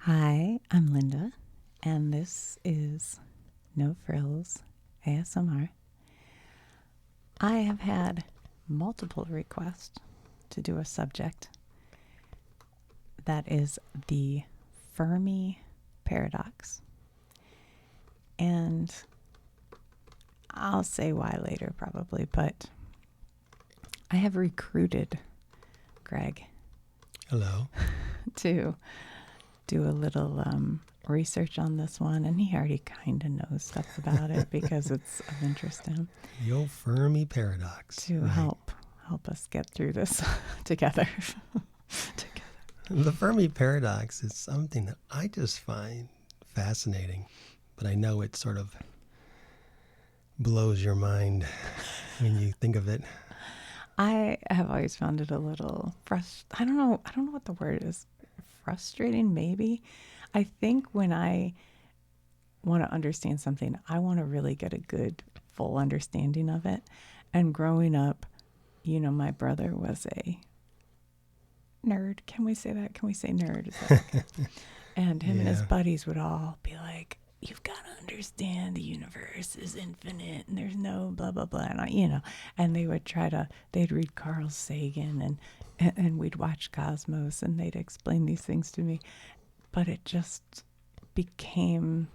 Hi, I'm Linda, and this is No Frills ASMR. I have had multiple requests to do a subject that is the Fermi Paradox. And I'll say why later probably, but I have recruited Greg Hello. to do a little research on this one, and he already kind of knows stuff about it because it's of interest to him. The old Fermi Paradox. To help us get through this together. The Fermi Paradox is something that I just find fascinating, but I know it sort of blows your mind when you think of it. I have always found it a little I don't know what the word is. Frustrating, maybe. I think when I want to understand something, I want to really get a good, full understanding of it. And growing up, my brother was a nerd. Can we say that? Can we say nerd? Is that okay? And him and his buddies would all be like, you've got to understand the universe is infinite and there's no blah, blah, blah. And, and they would they'd read Carl Sagan and we'd watch Cosmos and they'd explain these things to me. But it just became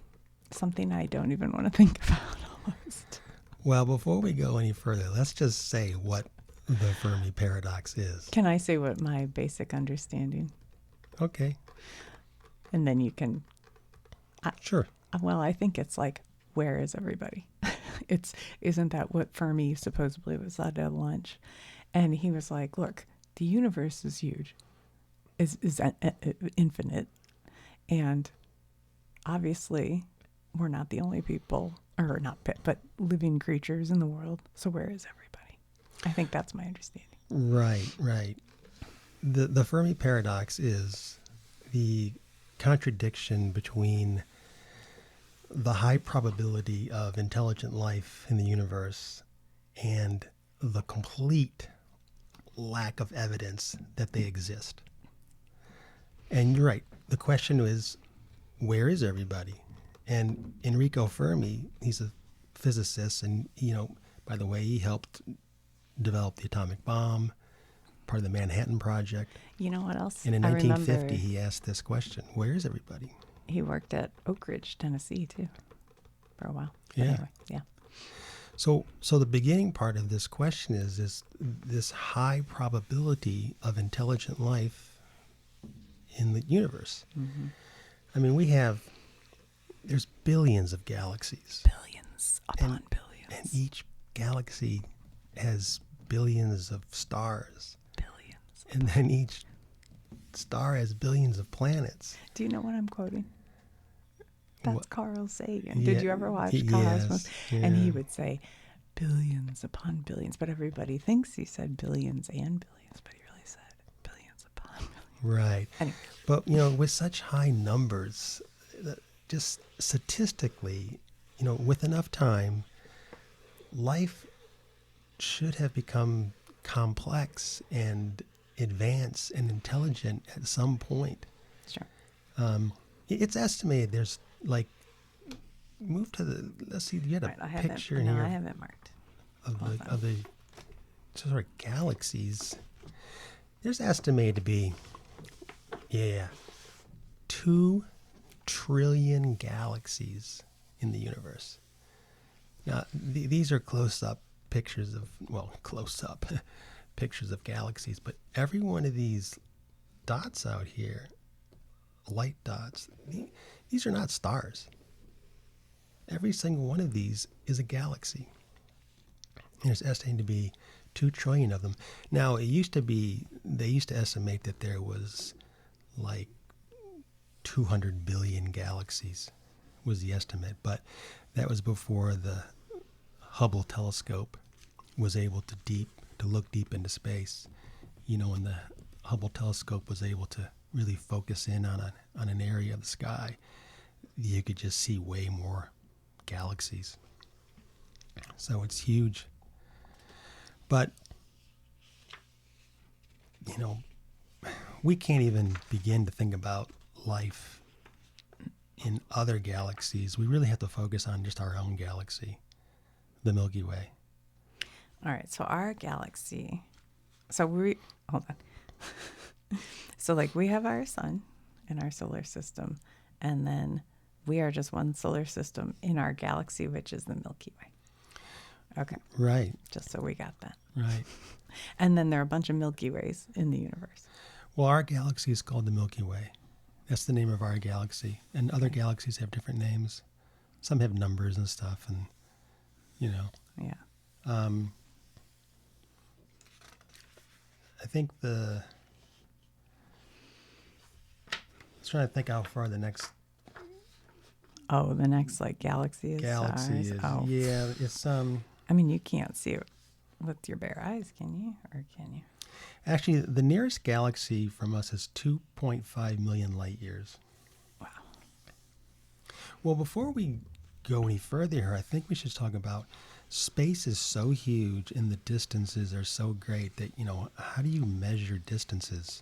something I don't even want to think about almost. Well, before we go any further, let's just say what the Fermi Paradox is. Can I say what my basic understanding? Okay. And then you can... Sure. Well, I think it's like, where is everybody? Isn't that what Fermi supposedly was at lunch? And he was like, look, the universe is huge, is infinite. And obviously we're not the only people, or not, but living creatures in the world. So where is everybody? I think that's my understanding. Right. The Fermi Paradox is the contradiction between the high probability of intelligent life in the universe and the complete lack of evidence that they exist. And you're right. The question is, where is everybody? And Enrico Fermi, he's a physicist, and by the way, he helped develop the atomic bomb, part of the Manhattan Project. You know what else? And in 1950, he asked this question: where is everybody? He worked at Oak Ridge, Tennessee, too, for a while. Yeah. Anyway, yeah. So the beginning part of this question is this high probability of intelligent life in the universe. Mm-hmm. I mean, there's billions of galaxies. Billions upon billions. And each galaxy has billions of stars. Billions. And then each star has billions of planets. Do you know what I'm quoting? That's Carl Sagan. Yeah, Did you ever watch Cosmos? Yeah. And he would say billions upon billions, but everybody thinks he said billions and billions, but he really said billions upon billions. Right. Anyway. But, with such high numbers, just statistically, with enough time, life should have become complex and advanced and intelligent at some point. Sure. It's estimated there's move to let's see, you had a picture in here. I have it marked. Of the sort of galaxies. There's estimated to be 2 trillion galaxies in the universe. Now, these are close-up pictures of pictures of galaxies, but every one of these dots out here, light dots, these are not stars. Every single one of these is a galaxy. There's estimated to be 2 trillion of them. Now, they used to estimate that there was 200 billion galaxies was the estimate, but that was before the Hubble telescope was able to look deep into space. When the Hubble telescope was able to really focus in on an area of the sky, you could just see way more galaxies. So it's huge. But, we can't even begin to think about life in other galaxies. We really have to focus on just our own galaxy, the Milky Way. All right. So our galaxy. So hold on. So like we have our sun in our solar system, and then we are just one solar system in our galaxy, which is the Milky Way. Okay. Right. Just so we got that. Right. And then there are a bunch of Milky Ways in the universe. Well, our galaxy is called the Milky Way. That's the name of our galaxy. And other Okay. galaxies have different names. Some have numbers and stuff, and, Yeah. I think I was trying to think how far the next Oh, the next like galaxy is galaxy ours. is. Oh. Yeah, it's I mean, you can't see it with your bare eyes, can you? Or can you? actually the nearest galaxy from us is 2.5 million light years. Wow. Well, before we go any further here, I think we should talk about space is so huge and the distances are so great that, how do you measure distances?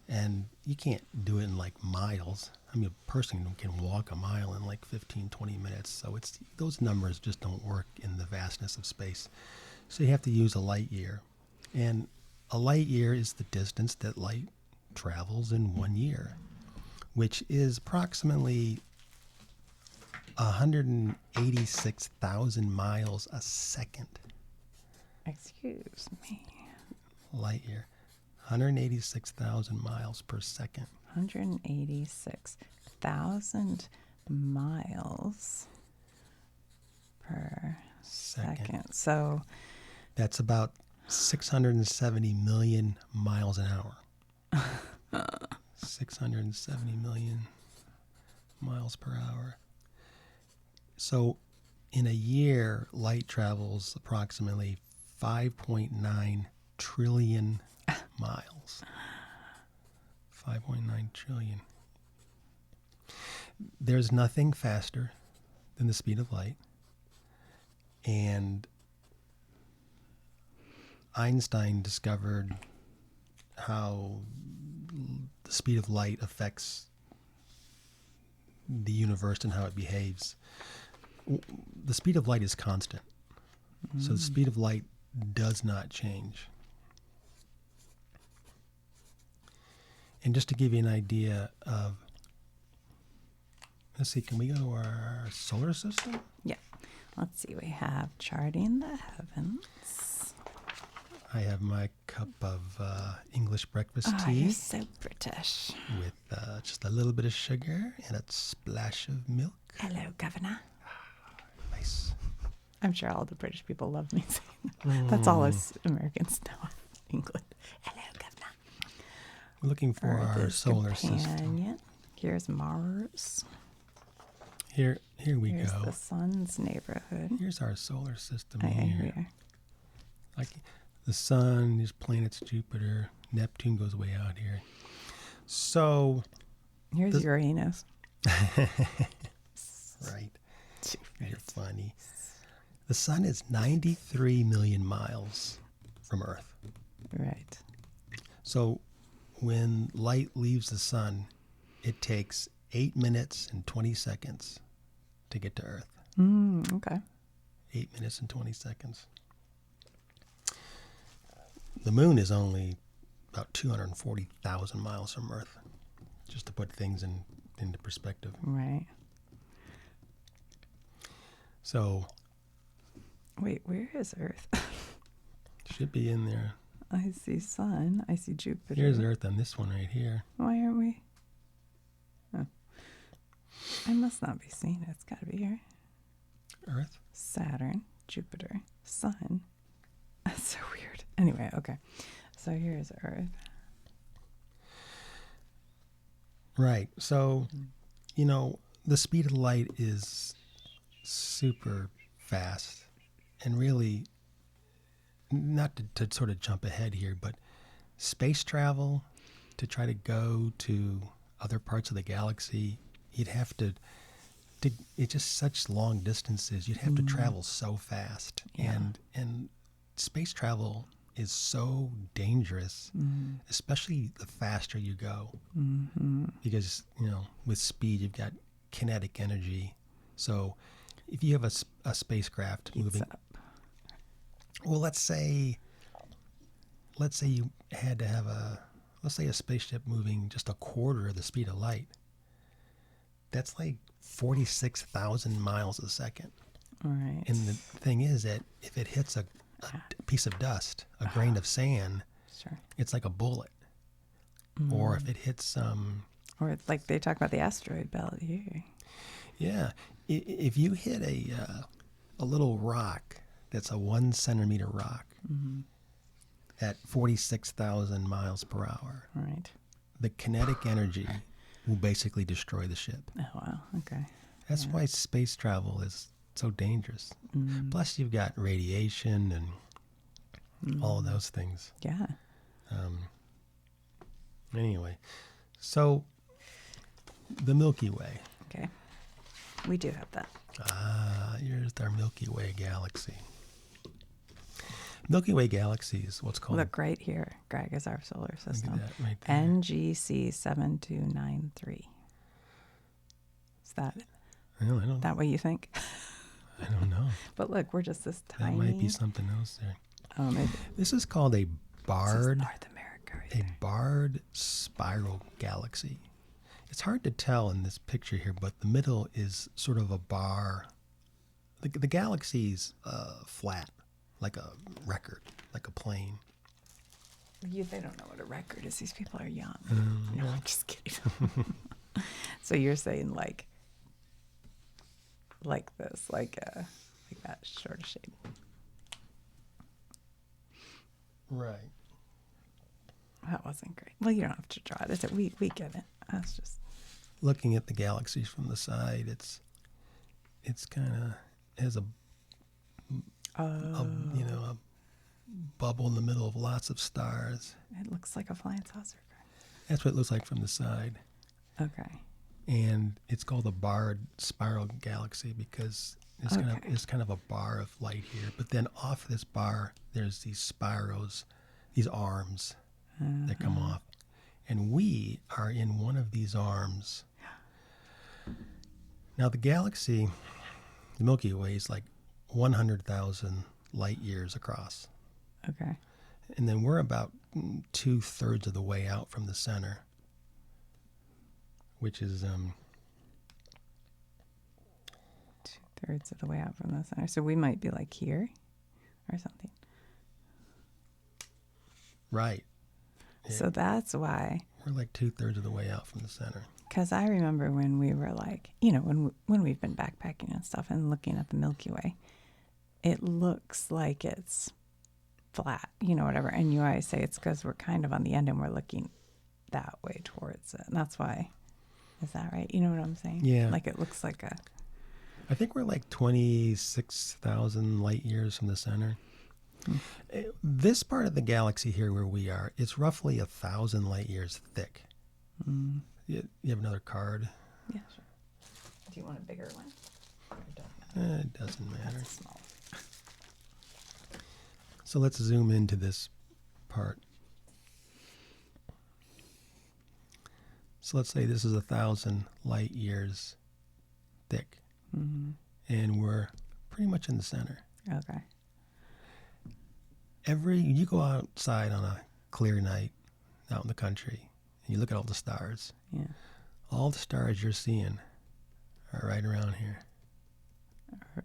And you can't do it in like miles. I mean, a person can walk a mile in like 15, 20 minutes. So those numbers just don't work in the vastness of space. So you have to use a light year. And a light year is the distance that light travels in 1 year, which is approximately 186,000 miles a second. Excuse me. Light year. 186,000 miles per second. 186,000 miles per second. So That's about 670 million miles an hour. 670 million miles per hour. So in a year, light travels approximately 5.9 trillion miles. 5.9 trillion. There's nothing faster than the speed of light. And Einstein discovered how the speed of light affects the universe and how it behaves. The speed of light is constant. So the speed of light does not change. And just to give you an idea of, let's see, can we go to our solar system? yeah, let's see. We have charting the heavens. I have my cup of English breakfast Oh, tea you're so British. with just a little bit of sugar and a splash of milk. Hello, Governor. Nice. I'm sure all the British people love me saying that. That's all us Americans know of England. Hello, Governor. We're looking for Earth our is solar system. companion. Here's Mars. Here we Here's go. the sun's neighborhood. Here's our solar system I here. hear. Like the sun, these planets, Jupiter, Neptune goes way out here. So, Here's Uranus. right. You're funny. The sun is 93 million miles from Earth. Right. So when light leaves the sun, it takes 8 minutes and 20 seconds to get to Earth. Okay. 8 minutes and 20 seconds. The moon is only about 240,000 miles from Earth, just to put things into perspective. Right. So, Wait, where is Earth? should be in there. I see sun. I see Jupiter. Here's Earth on this one right here. Why aren't we? Oh. I must not be seeing it. It's got to be here. Earth? Saturn, Jupiter, Sun. That's so weird. Anyway, okay. So here's Earth. Right. So, the speed of light is super fast. And really, not to sort of jump ahead here, but space travel to try to go to other parts of the galaxy, you'd have to it's just such long distances. You'd have to travel so fast. Yeah. And space travel is so dangerous, especially the faster you go. Because, with speed, you've got kinetic energy. So if you have a spacecraft Heats moving, up. well, let's say you had to have let's say a spaceship moving just a quarter of the speed of light. That's like 46,000 miles a second. All right. And the thing is that if it hits a piece of dust, a grain of sand, Sure. it's like a bullet. Or if it hits Or like they talk about the asteroid belt here. yeah, if you hit a little rock that's a 1 centimeter rock at 46,000 miles per hour, All right. the kinetic energy will basically destroy the ship. Oh, wow. Okay. That's why space travel is so dangerous. Plus, you've got radiation and all of those things. Yeah. Anyway, so the Milky Way. Okay. We do have that. Here's our Milky Way Galaxy. Milky Way Galaxy is what's called. Look right here, Greg, is our solar system. Look at that right there. NGC 7293. Is that Well, I don't. that what you think? I don't know. But look, we're just this tiny. That might be something else there. Oh, maybe. This is called a This is barred. North America right A there. barred spiral galaxy. It's hard to tell in this picture here, but the middle is sort of a bar. The galaxy's flat, like a record, like a plane. They don't know what a record is. These people are young. No, I'm just kidding. So you're saying like this, like that sort of shape. Right. That wasn't great. Well, you don't have to draw it. We get it. That's just Looking at the galaxies from the side, it's kind of has a bubble in the middle of lots of stars. it looks like a flying saucer. That's what it looks like from the side. Okay. And it's called a barred spiral galaxy because it's kind of a bar of light here. But then off this bar, there's these spirals, these arms that come off. And we are in one of these arms. Now the galaxy, the Milky Way, is like 100,000 light years across. Okay. And then we're about 2/3 of the way out from the center, which is 2/3 of the way out from the center. So we might be like here or something. right. So that's why. We're like 2/3 of the way out from the center. Because I remember when we were like, when we've been backpacking and stuff and looking at the Milky Way, it looks like it's flat, whatever. And you always say it's because we're kind of on the end and we're looking that way towards it. And that's why. Is that right? You know what I'm saying? Yeah. Like it looks like a. I think we're like 26,000 light years from the center. This part of the galaxy here where we are, it's roughly 1,000 light years thick. You have another card? Yeah, sure. Do you want a bigger one? Or don't matter? It doesn't matter. That's small. So let's zoom into this part. So let's say this is 1,000 light years thick. And we're pretty much in the center. Okay. You go outside on a clear night out in the country and you look at all the stars. Yeah. All the stars you're seeing are right around here.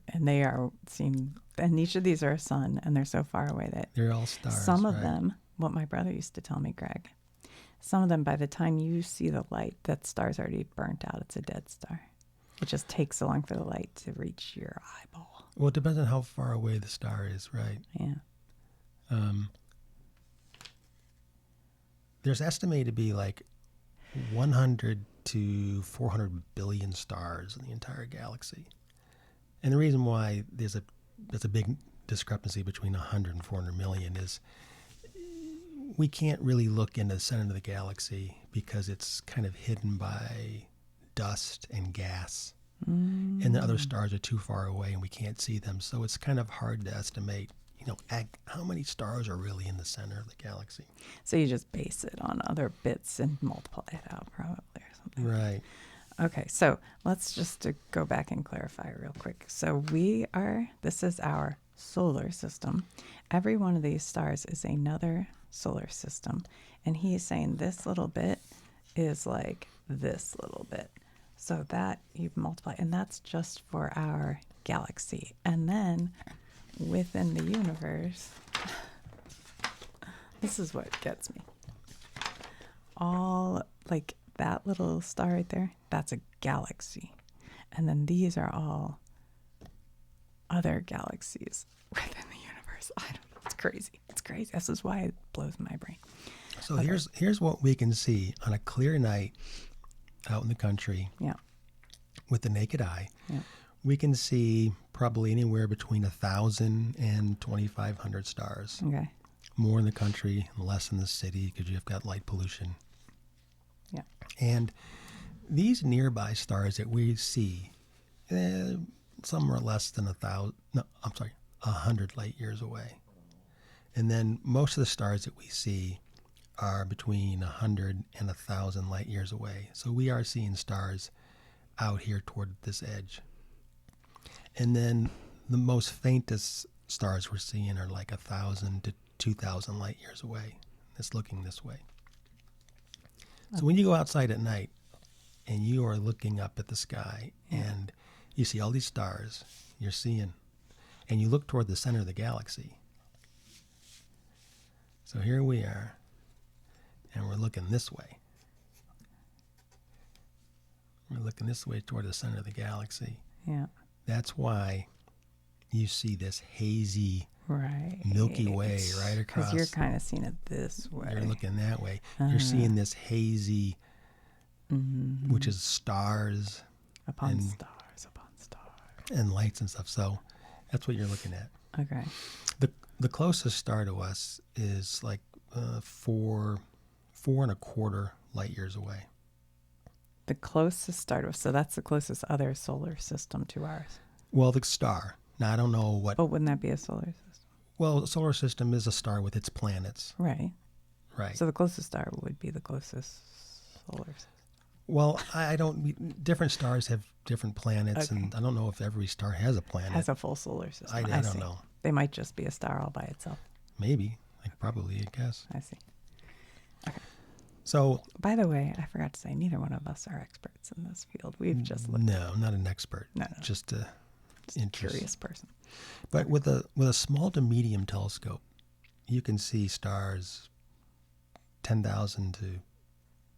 And they and each of these are a sun, and they're so far away that They're all stars. some of right? them, what my brother used to tell me, Greg, some of them, by the time you see the light, that star's already burnt out. It's a dead star. It just takes so long for the light to reach your eyeball. Well, it depends on how far away the star is, right? Yeah. There's estimated to be like 100 to 400 billion stars in the entire galaxy. And the reason why there's a big discrepancy between 100 and 400 million is we can't really look into the center of the galaxy because it's kind of hidden by dust and gas. And the other stars are too far away and we can't see them. So it's kind of hard to estimate, how many stars are really in the center of the galaxy. So you just base it on other bits and multiply it out, probably, or something. Right. Okay, so let's just go back and clarify real quick. So this is our solar system. Every one of these stars is another solar system. And he is saying this little bit is like this little bit. So that you multiply, and that's just for our galaxy. And then within the universe, this is what gets me. All like that little star right there, that's a galaxy. And then these are all other galaxies within the universe. I don't know. It's crazy. It's crazy. This is why it blows my brain. So here's what we can see on a clear night out in the country. Yeah. With the naked eye. Yeah. We can see probably anywhere between 1,000 and 2,500 stars. Okay. More in the country, less in the city because you've got light pollution. Yeah. And these nearby stars that we see, some are less than 100 light years away. And then most of the stars that we see are between 100 and 1,000 light years away. So we are seeing stars out here toward this edge. And then the most faintest stars we're seeing are like 1,000 to 2,000 light years away. It's looking this way. So when you go outside at night and you are looking up at the sky and you see all these stars, you're seeing, and you look toward the center of the galaxy. So here we are, and we're looking this way. We're looking this way toward the center of the galaxy. Yeah. That's why you see this hazy Right. Milky Way right across. Because you're kind of seeing it this way. You're looking that way. You're seeing this hazy, which is stars upon stars. And lights and stuff. So that's what you're looking at. Okay. The closest star to us is like 4.25 light years away. The closest star to us. So that's the closest other solar system to ours. Well, the star. Now, I don't know what... Oh, wouldn't that be a solar system? Well, the solar system is a star with its planets. Right. Right. So the closest star would be the closest solar system. Well, I don't... Different stars have different planets, Okay. and I don't know if every star has a planet. Has a full solar system. I don't see. know. They might just be a star all by itself. Maybe. Probably, I guess. I see. Okay. So... By the way, I forgot to say, neither one of us are experts in this field. We've just looked. No, I'm not an expert. No. Just a curious person. But with a small to medium telescope, you can see stars 10,000 to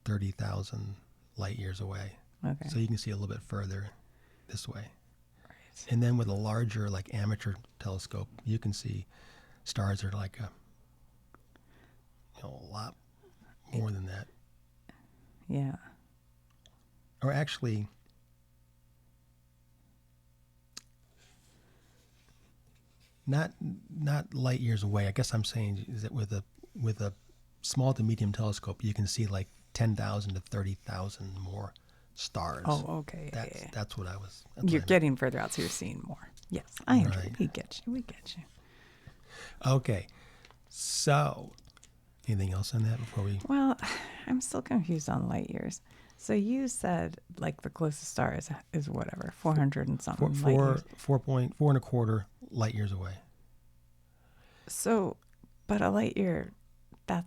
30,000 light years away. Okay. So you can see a little bit further this way. Right. And then with a larger, like amateur telescope, you can see stars that are like a lot more than that. Yeah. Or actually, not light years away. I guess I'm saying is that with a small to medium telescope, you can see like 10,000 to 30,000 more stars. Oh, okay. That's what I was. You're getting further out, so you're seeing more. Yes, I agree. Right. We get you. Okay. So, anything else on that before we? Well, I'm still confused on light years. So you said like the closest star is whatever, 400 and something light years. 4.25 light years away. So, but a light year, am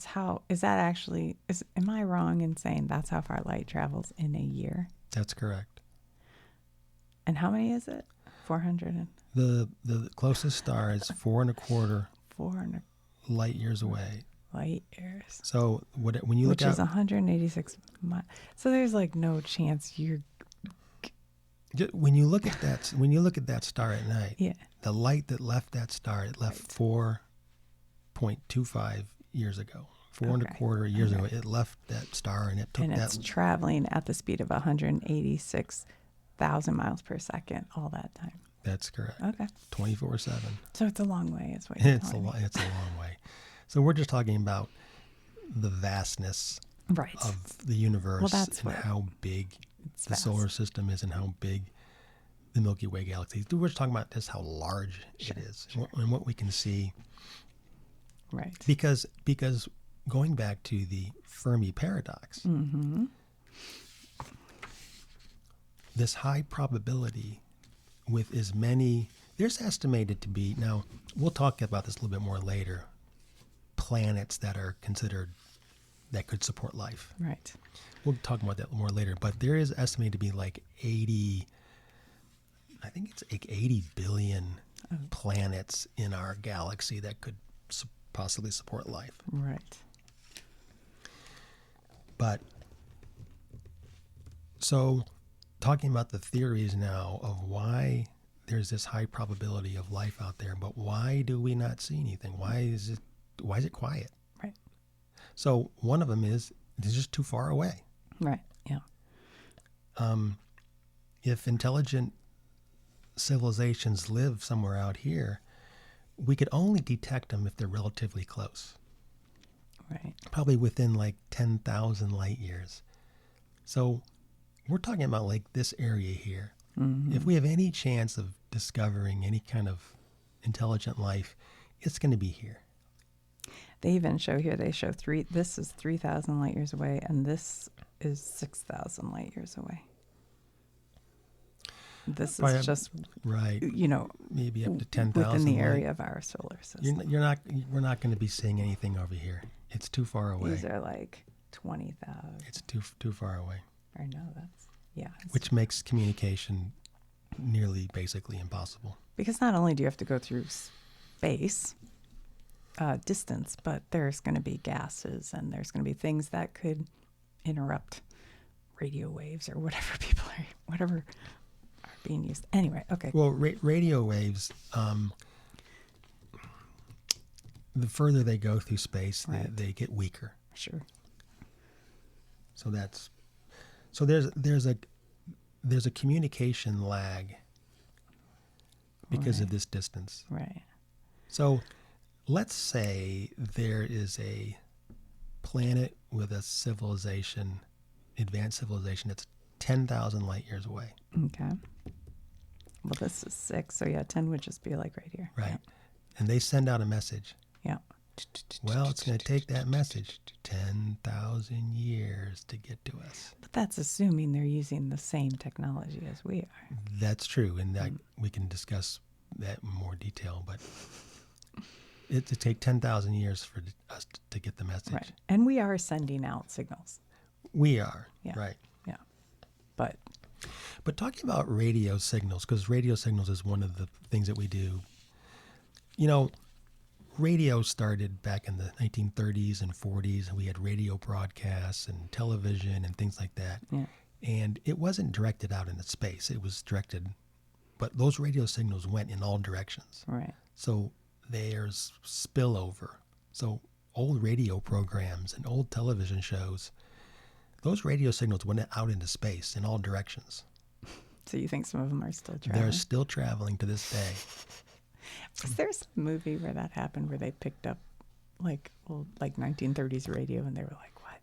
I wrong in saying that's how far light travels in a year? That's correct. And how many is it? 400 and? The closest star is 4.25 400 light years away. light years. So when you look which is 186 miles. So there's like no chance you're. When you look at that star at night, Yeah. the light that left that star, it left 4.25 years ago. 4.25 years ago, it left that star, and it took it's traveling at the speed of 186,000 miles per second all that time. That's correct. Okay. 24/7. So it's a long way, is what you're It's telling me. It's a long way. So we're just talking about the vastness Right. of the universe and how big the solar system is and how big the Milky Way Galaxy is. We're just talking about just how large it is and what we can see. Right. Because going back to the Fermi Paradox, Mm-hmm. this high probability with as many, there's estimated to be, now we'll talk about this a little bit more later, planets that are considered that could support life. Right. We'll talk about that more later, but there is estimated to be like 80, I think it's like 80 billion planets in our galaxy that could possibly support life. Right. But so talking about the theories now of why there's this high probability of life out there, but why do we not see anything? Why is it quiet? Right. So one of them is it's just too far away. Right. Yeah. If intelligent civilizations live somewhere out here, we could only detect them if they're relatively close. Right. Probably within like 10,000 light years. So we're talking about like this area here. Mm-hmm. If we have any chance of discovering any kind of intelligent life, it's going to be here. They even show here, this is 3,000 light years away, and this is 6,000 light years away. This is just, right. Maybe up to 10,000 within the area of our solar system. We're not going to be seeing anything over here. It's too far away. These are like 20,000. It's too far away. Or no, yeah. Which makes communication nearly basically impossible. Because not only do you have to go through space, distance, but there's going to be gases and there's going to be things that could interrupt radio waves or whatever are being used. Anyway, okay. Well, radio waves, the further they go through space, right. they get weaker. Sure. So there's a communication lag because right. of this distance. Right. So let's say there is a planet with a civilization, advanced civilization, that's 10,000 light years away. Okay. Well, this is 6, so yeah, 10 would just be like right here. Right. Yeah. And they send out a message. Yeah. Well, it's going to take that message 10,000 years to get to us. But that's assuming they're using the same technology as we are. That's true, and that we can discuss that in more detail, but it to take 10,000 years for us to get the message. Right. And we are sending out signals. We are, yeah. right. Yeah. But talking about radio signals, because radio signals is one of the things that we do. Radio started back in the 1930s and 40s, and we had radio broadcasts and television and things like that. Yeah. And it wasn't directed out into space. It was directed, but those radio signals went in all directions. Right. So there's spillover. So old radio programs and old television shows, those radio signals went out into space in all directions. So you think some of them are still traveling? They're still traveling to this day. Was there some movie where that happened, where they picked up like 1930s radio, and they were like, what?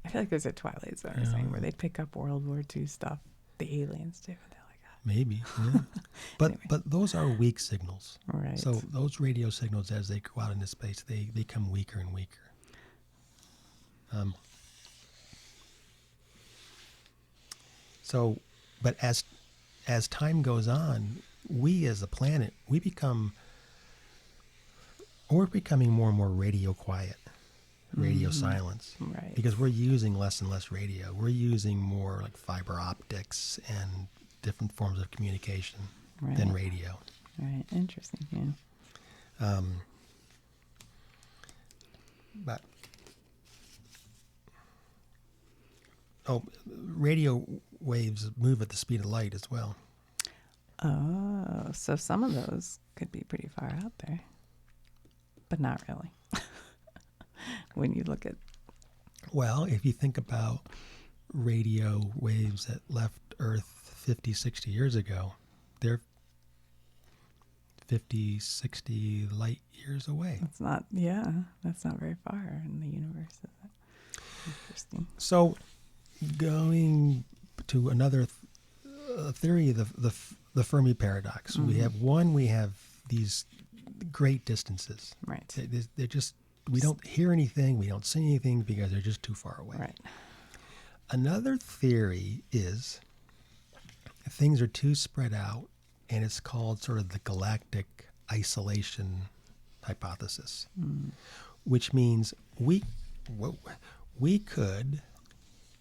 I feel like there's a Twilight Zone or something where they pick up World War II stuff, the aliens do. They're like, maybe. Yeah. But anyway. But those are weak signals. Right. So those radio signals, as they go out into space, they become weaker and weaker. But as time goes on, we as a planet, we're becoming more and more radio quiet, radio silence. Right. Because we're using less and less radio. We're using more like fiber optics and different forms of communication than radio. Right. Interesting. Yeah. But radio waves move at the speed of light as well. Oh, so some of those could be pretty far out there, but not really. When you look at... Well, if you think about radio waves that left Earth 50, 60 years ago, they're 50, 60 light years away. That's not very far in the universe, is it? Interesting. So going to another theory, the Fermi Paradox. Mm-hmm. We have these great distances. Right. They're just, we don't hear anything, we don't see anything because they're just too far away. Right. Another theory is things are too spread out, and it's called sort of the galactic isolation hypothesis, which means we could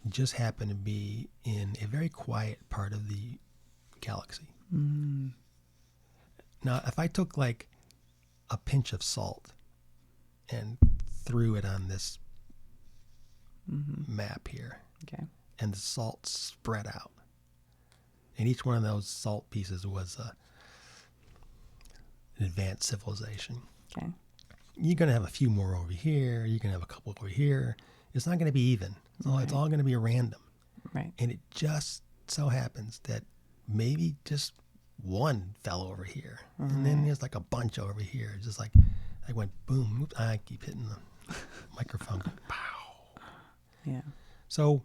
just happen to be in a very quiet part of the galaxy. Now, if I took like a pinch of salt and threw it on this map here, Okay. and the salt spread out, and each one of those salt pieces was an advanced civilization. Okay. You're going to have a few more over here. You're going to have a couple over here. It's not going to be even. It's all going to be random. Right. And it just so happens that maybe just one fell over here. And then there's like a bunch over here. It's just like, I went boom. Oops, I keep hitting the microphone. Pow. Yeah. So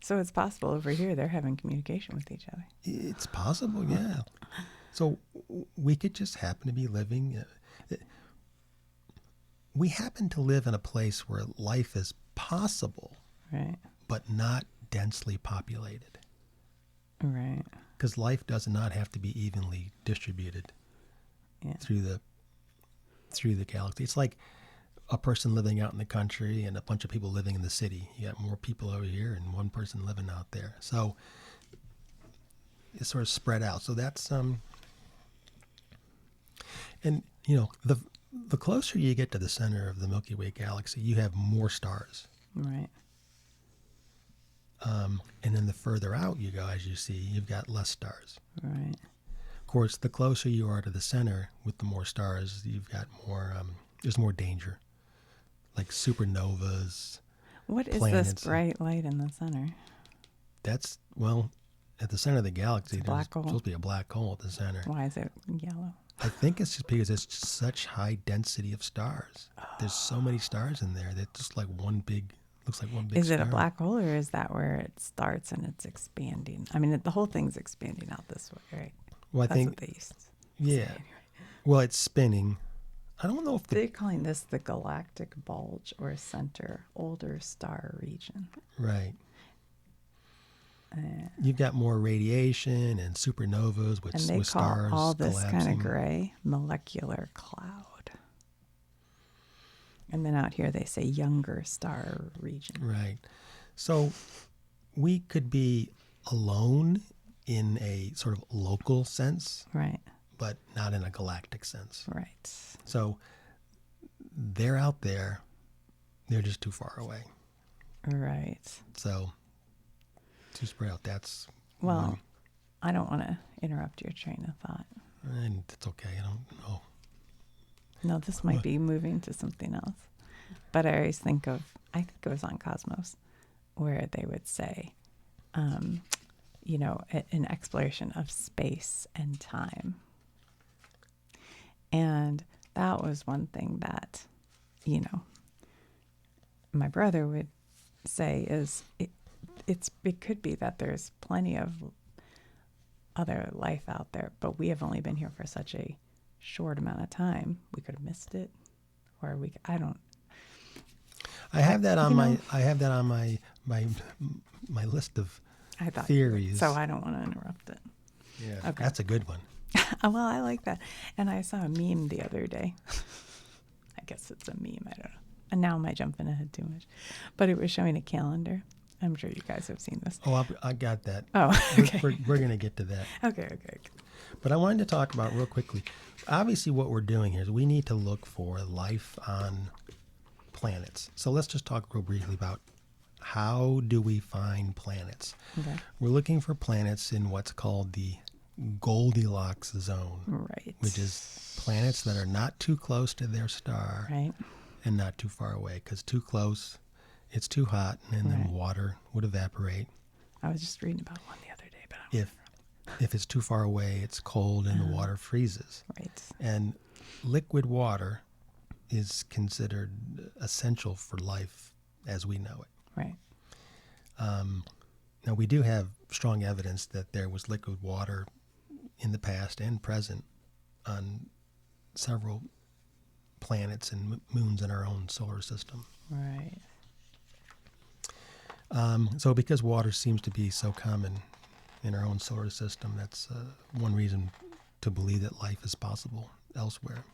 it's possible over here they're having communication with each other. it's possible, yeah. So we could just happen to be living. We happen to live in a place where life is possible, Right. but not densely populated. Right. Because life does not have to be evenly distributed Yeah. through the galaxy. It's like a person living out in the country and a bunch of people living in the city. You got more people over here and one person living out there. So it's sort of spread out. So that's and you know, the closer you get to the center of the Milky Way Galaxy, you have more stars. Right. And then the further out you go, as you see, you've got less stars. Right. Of course, the closer you are to the center with the more stars, you've got more, there's more danger. Like supernovas. What is planets. this bright light in the center? That's, well, at the center of the galaxy, It's a there's black hole. supposed to be a black hole at the center. Why is it yellow? I think it's just because it's just such high density of stars. There's so many stars in there that just like one big, looks like one big Is star. it a black hole, or is that where it starts and it's expanding? I mean, the whole thing's expanding out this way, right? Well, I That's think, what they used to say. yeah. Anyway. Well, it's spinning. I don't know if They're calling this the galactic bulge or center older star region. right. You've got more radiation and supernovas with, And they with call stars all this kind collapsing. of gray molecular cloud. And then out here they say younger star region. Right. So we could be alone in a sort of local sense, Right, but not in a galactic sense. right. So they're out there. They're just too far away. Right. So too spread out. That's Well, one. I don't want to interrupt your train of thought. And it's okay. I don't know. No, this might be moving to something else. But I always think of, I think it was on Cosmos, where they would say, you know, an exploration of space and time. And that was one thing that, you know, my brother would say is it could be that there's plenty of other life out there, but we have only been here for such a short amount of time. We could have missed it, or I don't. I have that on my. know- I have that on my list of I thought theories. so. I don't want to interrupt it. Yeah, Okay. that's a good one. Well, I like that. And I saw a meme the other day. I guess it's a meme. I don't know. And now am I jumping ahead too much? But it was showing a calendar. I'm sure you guys have seen this. Oh, I got that. Oh, okay. We're going to get to that. Okay. But I wanted to talk about real quickly. Obviously, what we're doing here is we need to look for life on planets. So let's just talk real briefly about how do we find planets. Okay. We're looking for planets in what's called the Goldilocks zone, Right. which is planets that are not too close to their star Right. and not too far away. Because too close, it's too hot, and then Right. water would evaporate. I was just reading about one the other day, but I don't If it's too far away, it's cold and the water freezes. Right. And liquid water is considered essential for life as we know it. Right. Now, we do have strong evidence that there was liquid water in the past and present on several planets and moons in our own solar system. Right. So because water seems to be so common in our own solar system. That's one reason to believe that life is possible elsewhere.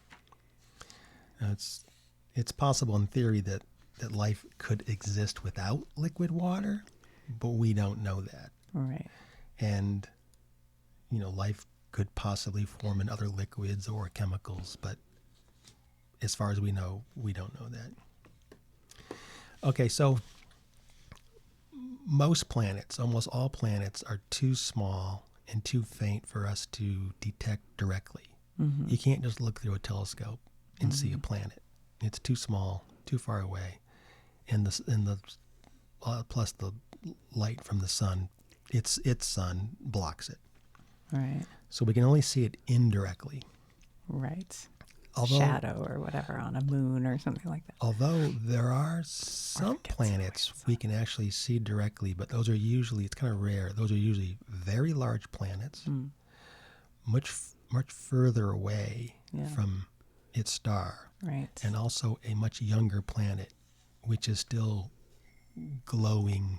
It's possible in theory that life could exist without liquid water, but we don't know that. Right. And, life could possibly form in other liquids or chemicals, but as far as we know, we don't know that. Okay, so most planets, almost all planets, are too small and too faint for us to detect directly. Mm-hmm. You can't just look through a telescope and see a planet. It's too small, too far away, and plus the light from the sun, its sun blocks it. Right. So we can only see it indirectly. Right. Although, shadow or whatever on a moon or something like that. Although there are some planets we can actually see directly, but those are usually, it's kind of rare. Those are usually very large planets, much further away from its star. Right. And also a much younger planet, which is still glowing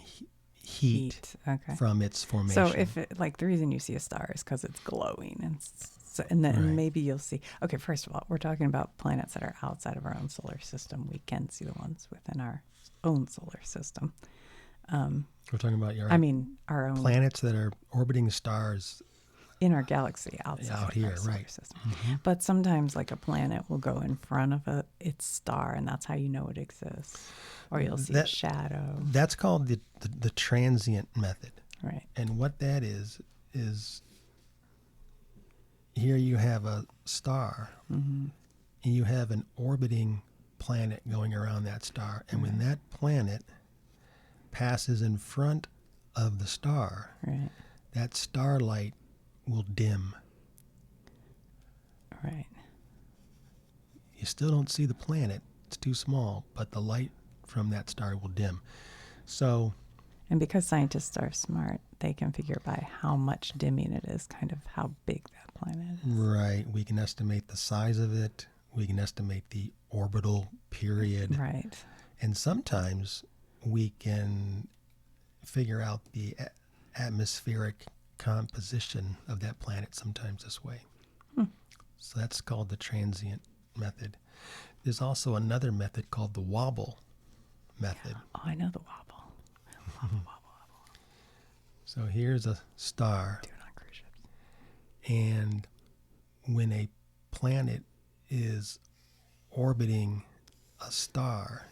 heat from its formation. So if the reason you see a star is because it's glowing, and then maybe you'll see. Okay, first of all, we're talking about planets that are outside of our own solar system. We can see the ones within our own solar system. We're talking about our own planets that are orbiting stars in our galaxy outside out of here, our solar right? system. Mm-hmm. But sometimes, like a planet will go in front of its star, and that's how you know it exists. Or you'll see a shadow. That's called the transient method. Right. And what that is here you have a star, and you have an orbiting planet going around that star. And when that planet passes in front of the star, that starlight will dim. Right. You still don't see the planet. It's too small, but the light from that star will dim. So, and because scientists are smart, they can figure by how much dimming it is, kind of how big that planet is. Right. We can estimate the size of it. We can estimate the orbital period. Right. And sometimes we can figure out the atmospheric composition of that planet sometimes this way. So that's called the transient method. There's also another method called the wobble method. Oh, I know the wobble. Wobble, wobble, wobble. So here's a star. Do it on cruise ships. And when a planet is orbiting a star,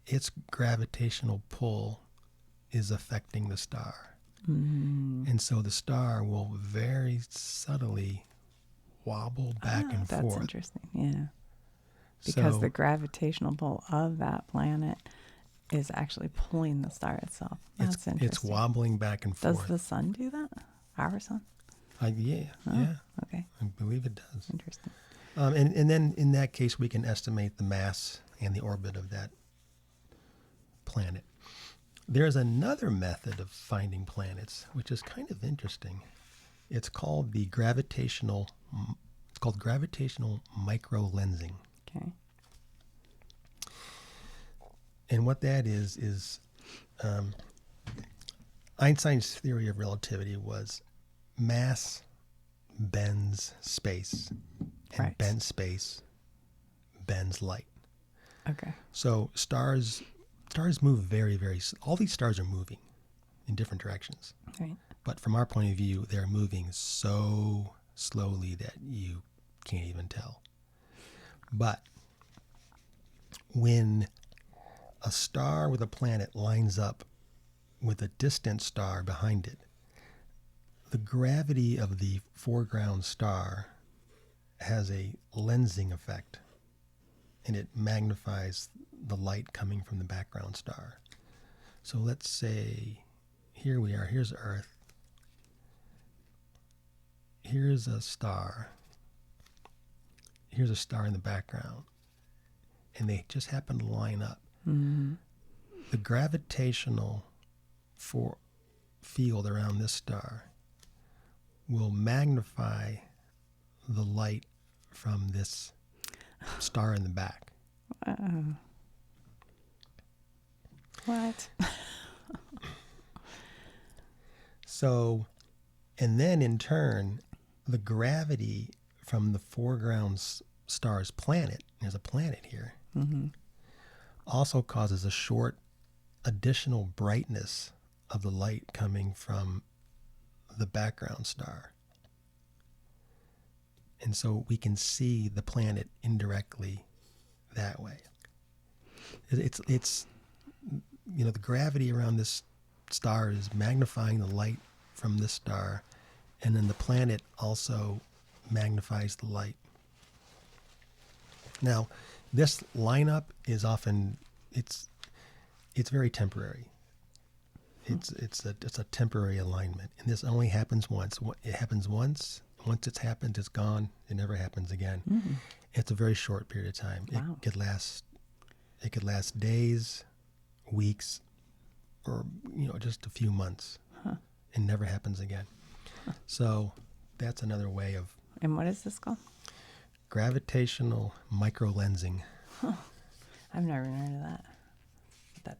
its gravitational pull is affecting the star. And so the star will very subtly wobble back and forth. That's interesting, yeah. Because the gravitational pull of that planet is actually pulling the star itself. That's interesting. It's wobbling back and forth. Does the sun do that? Our sun? Yeah. Okay. I believe it does. Interesting. And then in that case, we can estimate the mass and the orbit of that planet. There's another method of finding planets, which is kind of interesting. It's called gravitational microlensing. Okay. And what that is Einstein's theory of relativity was mass bends space, and bent space bends light. Okay. So stars move very, very. All these stars are moving in different directions. Right. But from our point of view, they're moving so slowly that you can't even tell. But when a star with a planet lines up with a distant star behind it, the gravity of the foreground star has a lensing effect, and it magnifies the light coming from the background star. So let's say here we are, here's Earth. Here's a star. Here's a star in the background. And they just happen to line up. Mm-hmm. The gravitational field around this star will magnify the light from this star in the back. What? So, and then in turn, the gravity from the foreground star's planet, there's a planet here, also causes a short additional brightness of the light coming from the background star. And so we can see the planet indirectly that way. It's the gravity around this star is magnifying the light from this star, and then the planet also magnifies the light. Now, this lineup is often it's very temporary. It's a temporary alignment, and this only happens once. It happens once. Once it's happened, it's gone. It never happens again. Mm-hmm. It's a very short period of time. Wow. It could last days, weeks, or just a few months, and never happens again. So that's another way of. And what is this called? Gravitational microlensing. I've never heard of that. That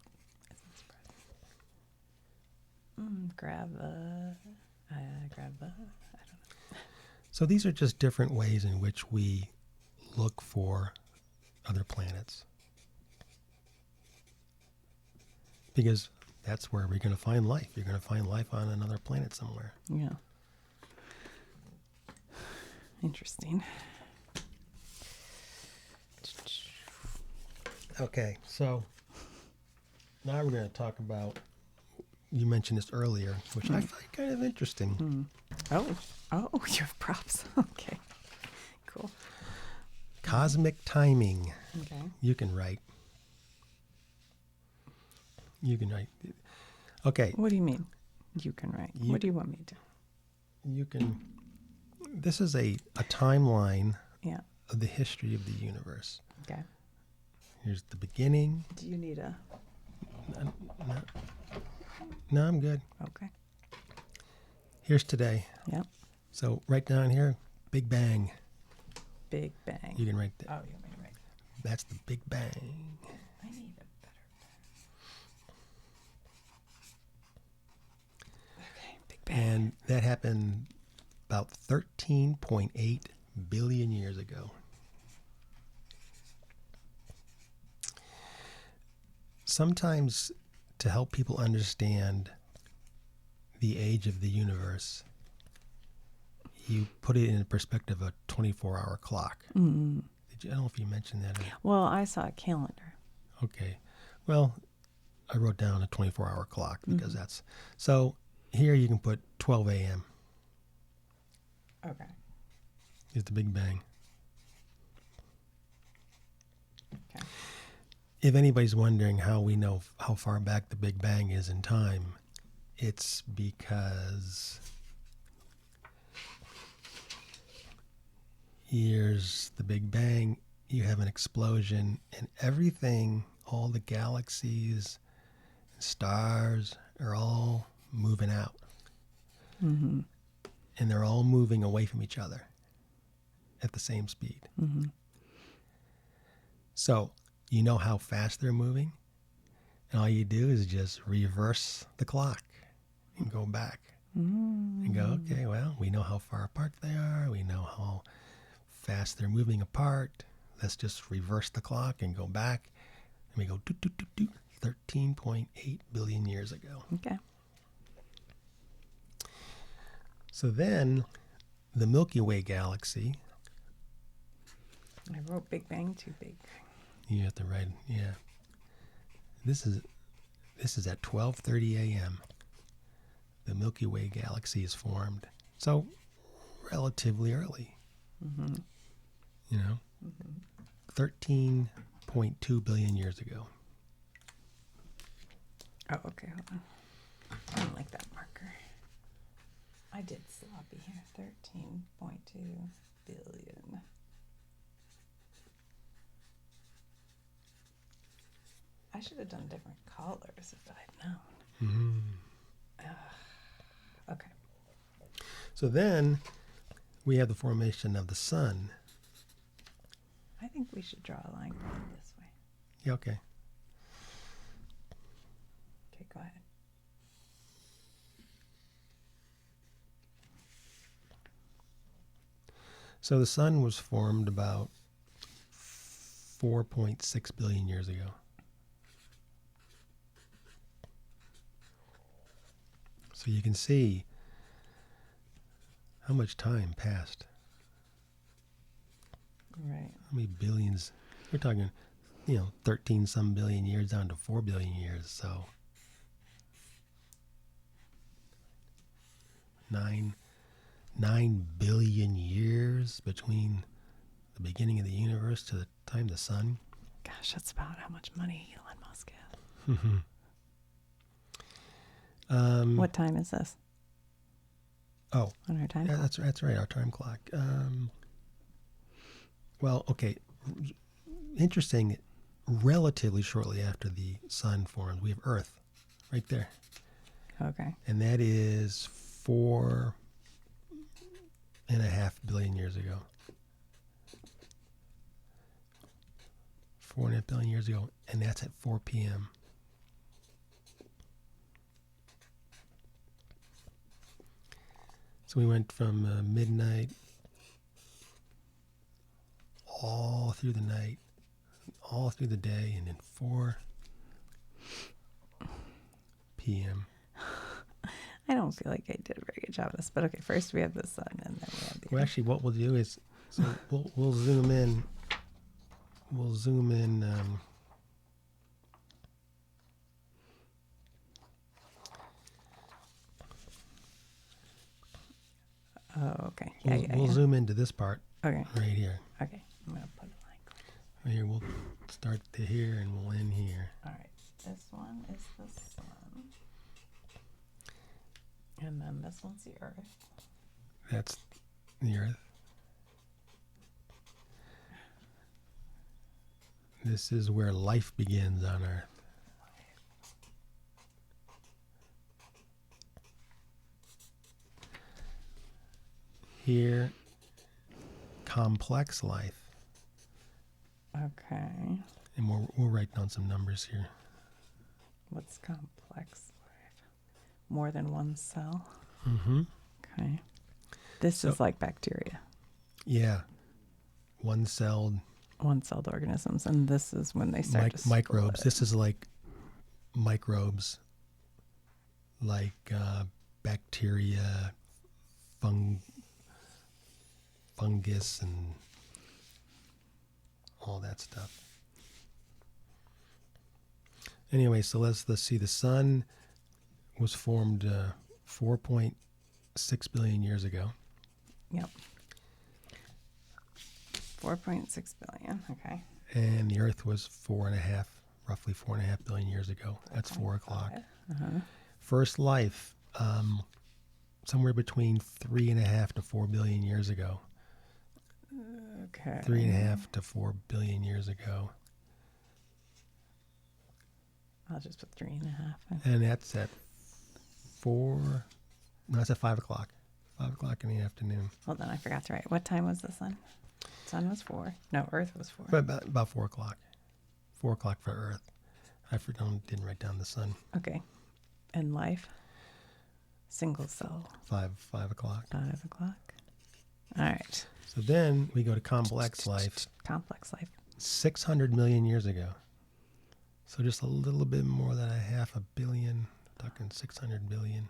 isn't surprising. Grava. I don't know. So these are just different ways in which we look for other planets. Because that's where we're going to find life. You're going to find life on another planet somewhere. Yeah. Interesting. Okay, so now we're going to talk about, you mentioned this earlier, which I find kind of interesting. Oh, you have props. Okay, cool. Cosmic timing. Okay. You can write. Okay. What do you mean? You can write. What do you want me to? You can. This is a timeline Yeah. of the history of the universe. Okay. Here's the beginning. Do you need a? No, I'm good. Okay. Here's today. Yep. So right down here, Big Bang. Big Bang. You can write that. Oh, you want me to write? That's the Big Bang. I need a better pen. Okay, Big Bang. And that happened about 13.8 billion years ago. Sometimes to help people understand the age of the universe, you put it in the perspective of a 24-hour clock. Mm. I don't know if you mentioned that. Well, I saw a calendar. Okay. Well, I wrote down a 24-hour clock because that's... So here you can put 12 a.m. Okay. is the Big Bang. Okay. If anybody's wondering how we know how far back the Big Bang is in time, it's because here's the Big Bang, you have an explosion, and everything, all the galaxies, stars are all moving out. Mm-hmm. And they're all moving away from each other at the same speed. Mm-hmm. So you know how fast they're moving, and all you do is just reverse the clock and go back and go, okay, well, we know how far apart they are. We know how fast they're moving apart. Let's just reverse the clock and go back. And we go 13.8 billion years ago. Okay. So then the Milky Way Galaxy. I wrote Big Bang too big. You have to write, yeah. This is at 12:30 a.m. The Milky Way Galaxy is formed. So relatively early. Mm-hmm. You know, 13.2 billion years ago. Oh, okay. Hold on. I don't like that marker. I did sloppy here. 13.2 billion. I should have done different colors if I'd known. Okay. So then we have the formation of the sun. I think we should draw a line going this way. Yeah, okay. Okay, go ahead. So the sun was formed about 4.6 billion years ago. So you can see how much time passed. Right. How many billions? We're talking, 13 some billion years down to 4 billion years. So 9 billion years between the beginning of the universe to the time the sun. Gosh, that's about how much money Elon Musk has. What time is this? Oh, On our time yeah, clock? that's right. Our time clock. Well, okay. Interesting. Relatively shortly after the sun formed, we have Earth, right there, Okay. and that is 4.5 billion years ago. 4.5 billion years ago, and that's at 4 p.m. So we went from midnight all through the night, all through the day, and then 4 p.m. I don't feel like I did a very good job of this, but okay. First we have the sun, and then we have the. Well, actually, what we'll do is, so we'll zoom in. We'll zoom in. Oh, okay. Yeah, We'll zoom into this part Okay. right here. Okay. I'm gonna put a line. Right here, we'll start to here and we'll end here. All right. This one is the sun, and then this one's the Earth. That's the Earth. This is where life begins on Earth. Here, complex life. Okay. And we'll write down some numbers here. What's complex life? More than one cell. Mm-hmm. Okay. This is like bacteria. Yeah. One-celled. One-celled organisms, and this is when they start to microbes. split. This is like microbes, like bacteria, fungus, and all that stuff. Anyway, so let's see. The sun was formed 4.6 billion years ago. Yep. 4.6 billion. Okay. And the Earth was roughly 4.5 billion years ago. That's 4 o'clock. Uh-huh. First life, somewhere between 3.5 to 4 billion years ago. Okay. 3.5 to 4 billion years ago. I'll just put 3.5. And that's at 5 o'clock. 5 o'clock in the afternoon. Hold on, I forgot to write. What time was the sun? Sun was 4. No, Earth was 4. But about 4 o'clock. 4 o'clock for Earth. Didn't write down the sun. Okay. And life? Single cell. 5 o'clock. 5 o'clock. All right. So then we go to complex life. Complex life. 600 million years ago. So just a little bit more than a half a billion. Talking 600 million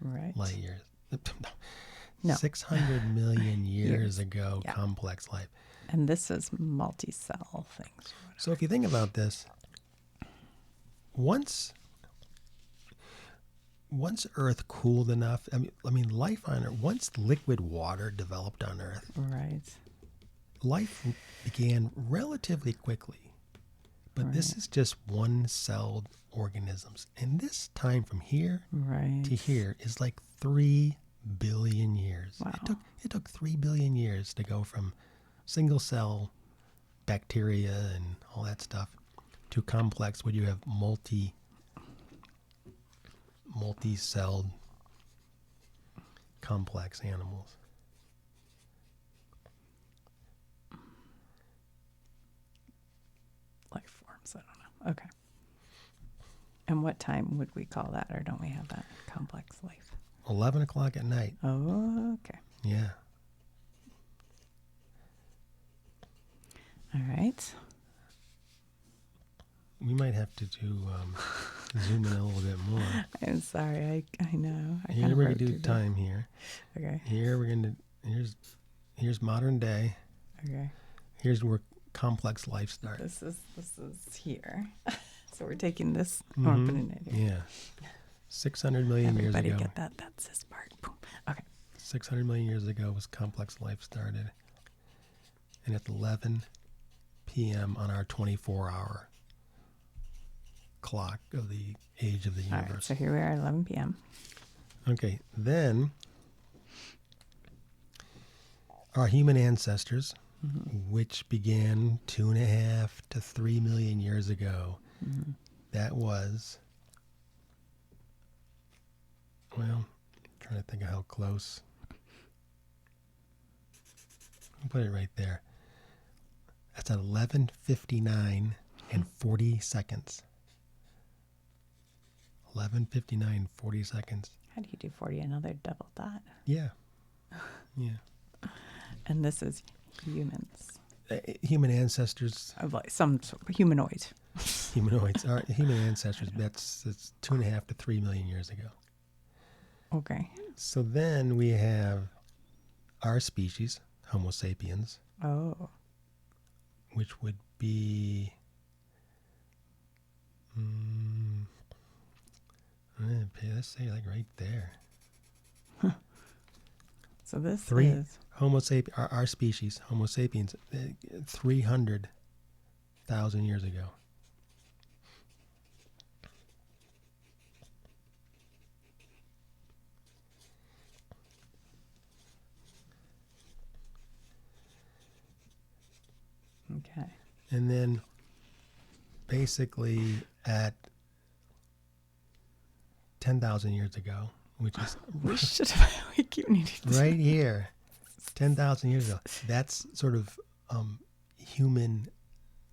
Right. light years. No. 600 million years ago, Yeah. complex life. And this is multi-cell things. So if you think about this, once Earth cooled enough, I mean, life on Earth, once liquid water developed on Earth, Right. life began relatively quickly. But this is just one-celled organisms. And this time from here to here is like 3 billion years. Wow. It took 3 billion years to go from single-cell bacteria and all that stuff to complex, where you have multi-celled complex animals. Life forms, I don't know. Okay. And what time would we call that, or don't we have that? Complex life. 11 o'clock at night. Oh, okay. Yeah. All right. We might have to zoom in a little bit more. I'm sorry. I know. I Here kind of we're wrote gonna do too big. time here. Okay. Here we're gonna here's modern day. Okay. Here's where complex life starts. This is here. So we're taking this. Mhm. We're putting it here. Yeah. 600 million Everybody years ago. get that? That's this part. Boom. Okay. 600 million years ago was complex life started. And it's 11 p.m. on our 24-hour clock of the age of the All universe. right. So here we are, 11 p.m. Okay, then our human ancestors, which began 2.5 to 3 million years ago, that was, well, I'm trying to think of how close. I'll put it right there. That's at 11:59 and 40 seconds. 11:59, 40 seconds. How do you do 40? Another double dot. Yeah. Yeah. And this is humans. Human ancestors, Of like some sort of humanoid. humanoids, our human ancestors, that's 2.5 to 3 million years ago. Okay. So then we have our species, Homo sapiens, Oh. which would be, let's say like right there. So this Three is Homo sapiens, our species, Homo sapiens, 300,000 years ago. okay. And then basically at 10,000 years ago, which is We keep needing to. right here, 10,000 years ago, that's sort of human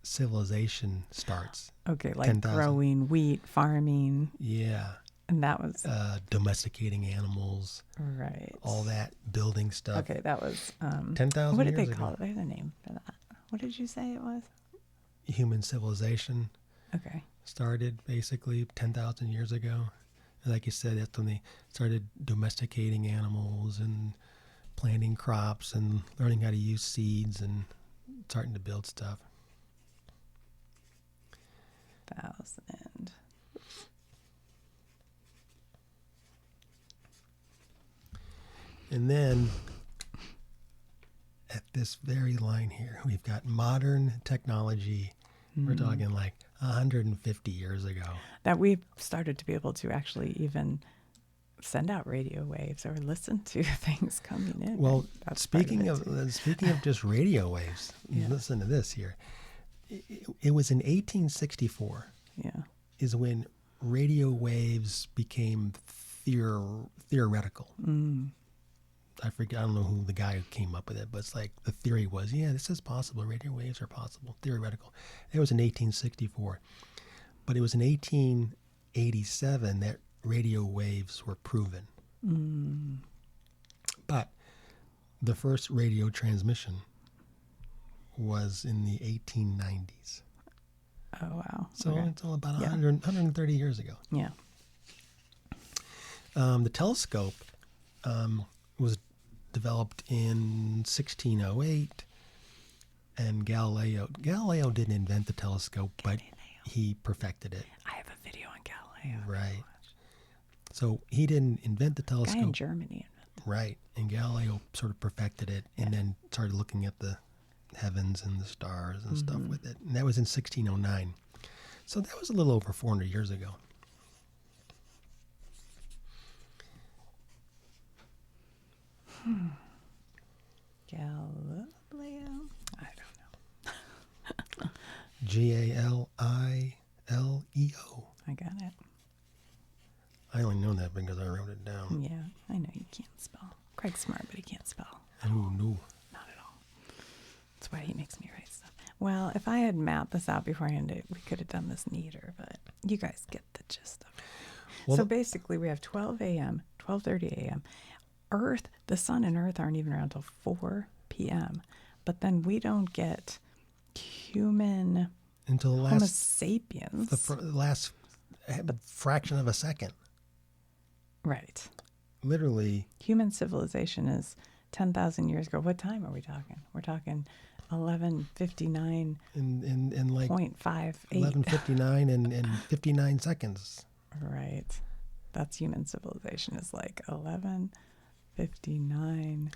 civilization starts. Okay, like 10,000. growing wheat, farming, Yeah. and that was Domesticating animals, right. all that building stuff. Okay, that was 10,000 what did years they call ago. it? There's a name for that. What did you say it was? Human civilization Okay. started basically 10,000 years ago. And like you said, that's when they started domesticating animals and planting crops and learning how to use seeds and starting to build stuff. 1,000. And then at this very line here, we've got modern technology. We're talking like 150 years ago. That we've started to be able to actually even send out radio waves or listen to things coming in. Well, right? That's speaking part of it, too. speaking of just radio waves, Yeah. listen to this here. It was in 1864 Yeah. is when radio waves became theoretical. I forget. I don't know who the guy who came up with it, but it's like the theory was, yeah, this is possible. Radio waves are possible, theoretical. It was in 1864, but it was in 1887 that radio waves were proven. But the first radio transmission was in the 1890s. Oh, wow. So Okay. it's all about Yeah. 130 years ago. Yeah. The telescope was developed in 1608, and Galileo didn't invent the telescope, but he perfected it. I have a video on Galileo. Right. So he didn't invent the Guy in telescope, Germany. right? And Galileo sort of perfected it, and then started looking at the heavens and the stars and stuff with it. And that was in 1609. So that was a little over 400 years ago. Galileo? I don't know. Galileo. I got it. I only know that because I wrote it down. Yeah, I know you can't spell. Craig's smart, but he can't spell. Oh, no. Not at all. That's why he makes me write stuff. Well, if I had mapped this out beforehand, we could have done this neater, but you guys get the gist of it. Well, So basically, we have 12 a.m., 12:30 a.m. Earth, the sun and Earth aren't even around until 4 p.m. But then we don't get human until the Homo last sapiens. the last fraction of a second. Right. Literally, Human civilization is 10,000 years ago. What time are we talking? We're talking 11:59 in like 0.58. 11:59 and 59 seconds. Right. That's human civilization is like 11:59.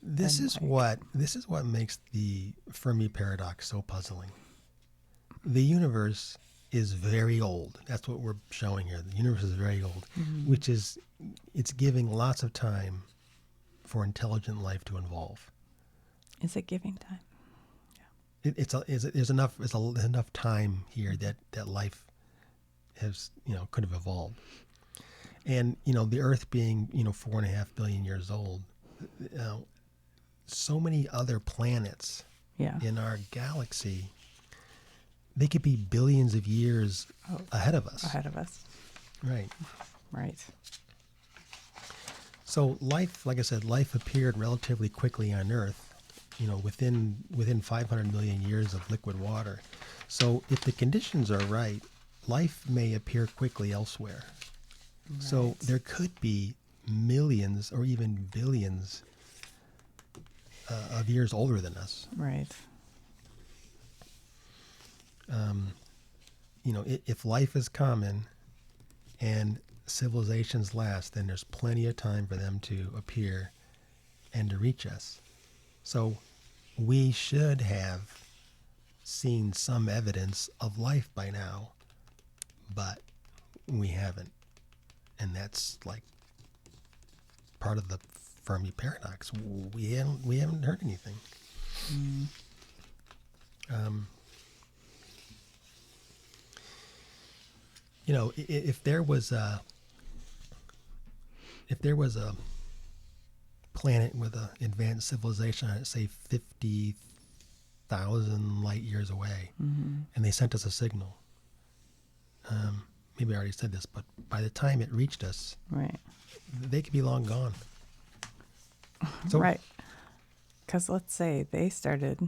This And is like- what makes the Fermi Paradox so puzzling. The universe is very old. That's what we're showing here. The universe is very old, which is it's giving lots of time for intelligent life to evolve. Is it giving time? There's enough time here that life has could have evolved. And the Earth being 4.5 billion years old, so many other planets Yeah. in our galaxy, they could be billions of years ahead of us. Ahead of us. Right. Right. So life, like I said, life appeared relatively quickly on Earth, within 500 million years of liquid water. So if the conditions are right, life may appear quickly elsewhere. Right. So there could be millions or even billions of years older than us. Right. If life is common and civilizations last, then there's plenty of time for them to appear and to reach us. So we should have seen some evidence of life by now, but we haven't. And that's like part of the Fermi Paradox. We haven't heard anything. If there was a planet with an advanced civilization, say 50,000 light years away, and they sent us a signal. Maybe I already said this, but by the time it reached us, Right. they could be long gone. So, Right. Because let's say they started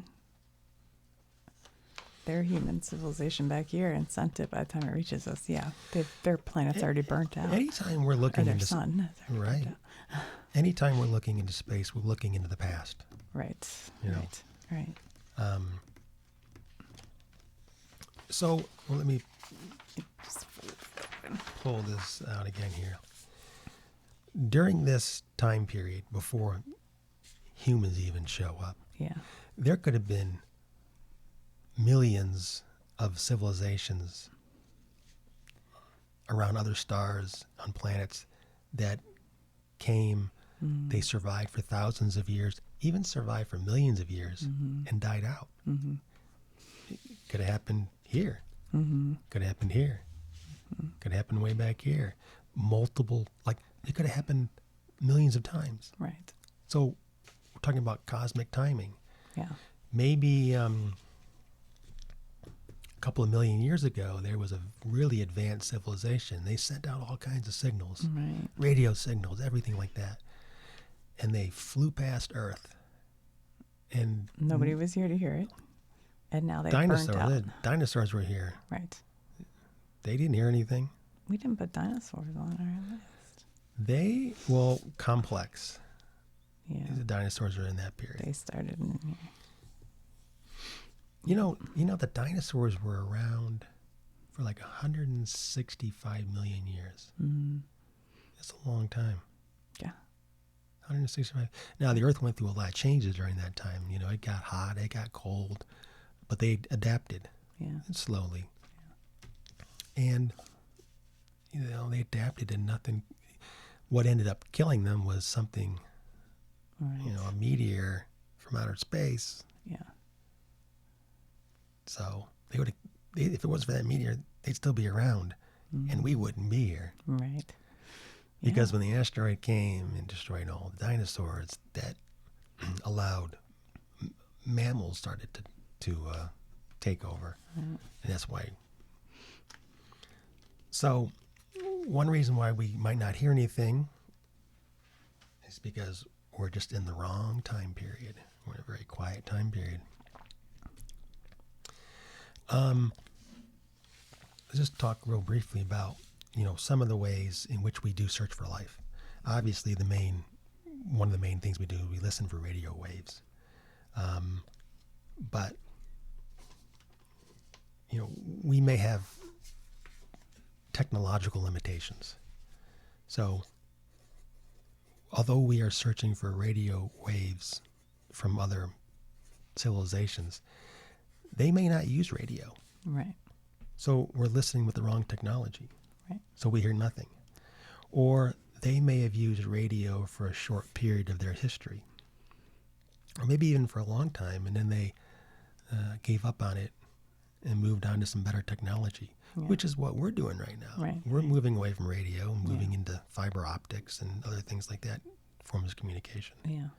their human civilization back here and sent it by the time it reaches us. Yeah. Their planet's already burnt out. Anytime we're Or looking their into sun. is already right, burnt out. anytime we're looking into space, we're looking into the past. Right. You know. Right. Right. So let me pull this out again here. During this time period, before humans even show up, Yeah. there could have been millions of civilizations around other stars, on planets that came, they survived for thousands of years, even survived for millions of years, and died out. It could have happened here. Could have happened here. Could have happened way back here. Multiple, it could have happened millions of times. Right. So we're talking about cosmic timing. Yeah. Maybe a couple of million years ago, there was a really advanced civilization. They sent out all kinds of signals, Right. radio signals, everything like that. And they flew past Earth. And Nobody was here to hear it. And now they burnt out. dinosaurs were here. Right. They didn't hear anything. We didn't put dinosaurs on our list. Complex. Yeah. The dinosaurs are in that period. They started in here. The dinosaurs were around for like 165 million years. That's a long time. Yeah. 165. Now, the Earth went through a lot of changes during that time. It got hot, it got cold, but they adapted Yeah. slowly. And, they adapted and nothing. What ended up killing them was something, Right. a meteor from outer space. Yeah. So if it wasn't for that meteor, they'd still be around, and we wouldn't be here. Right. Because when the asteroid came and destroyed all the dinosaurs, that allowed mammals started to take over, and that's why. So, one reason why we might not hear anything is because we're just in the wrong time period. We're in a very quiet time period. Let's just talk real briefly about, some of the ways in which we do search for life. Obviously, one of the main things we do, we listen for radio waves. But, we may have technological limitations. So, although we are searching for radio waves from other civilizations, they may not use radio. Right. So we're listening with the wrong technology. Right. So we hear nothing. Or they may have used radio for a short period of their history, or maybe even for a long time, and then they gave up on it and moved on to some better technology, which is what we're doing right now. Right. We're moving away from radio, moving into fiber optics and other things like that, forms of communication. Yeah.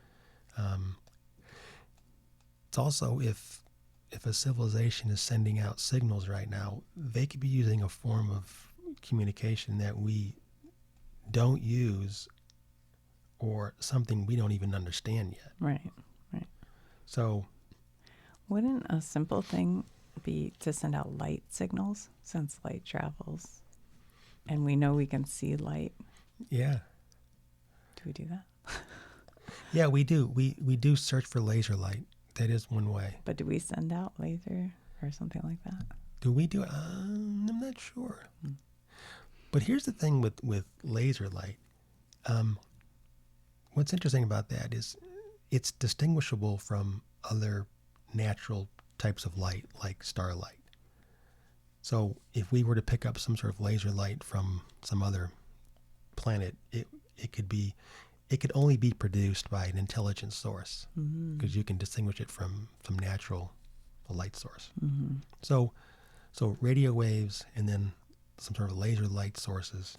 It's also, if a civilization is sending out signals right now, they could be using a form of communication that we don't use, or something we don't even understand yet. Right. Right. So wouldn't a simple thing be to send out light signals, since light travels and we know we can see light? Yeah. Do we do that? Yeah, we do. We do search for laser light. That is one way. But do we send out laser or something like that? Do we do it? I'm not sure. But here's the thing with laser light. What's interesting about that is it's distinguishable from other natural types of light, like starlight. So if we were to pick up some sort of laser light from some other planet, it could only be produced by an intelligent source, because you can distinguish it from natural light source. So radio waves and then some sort of laser light sources.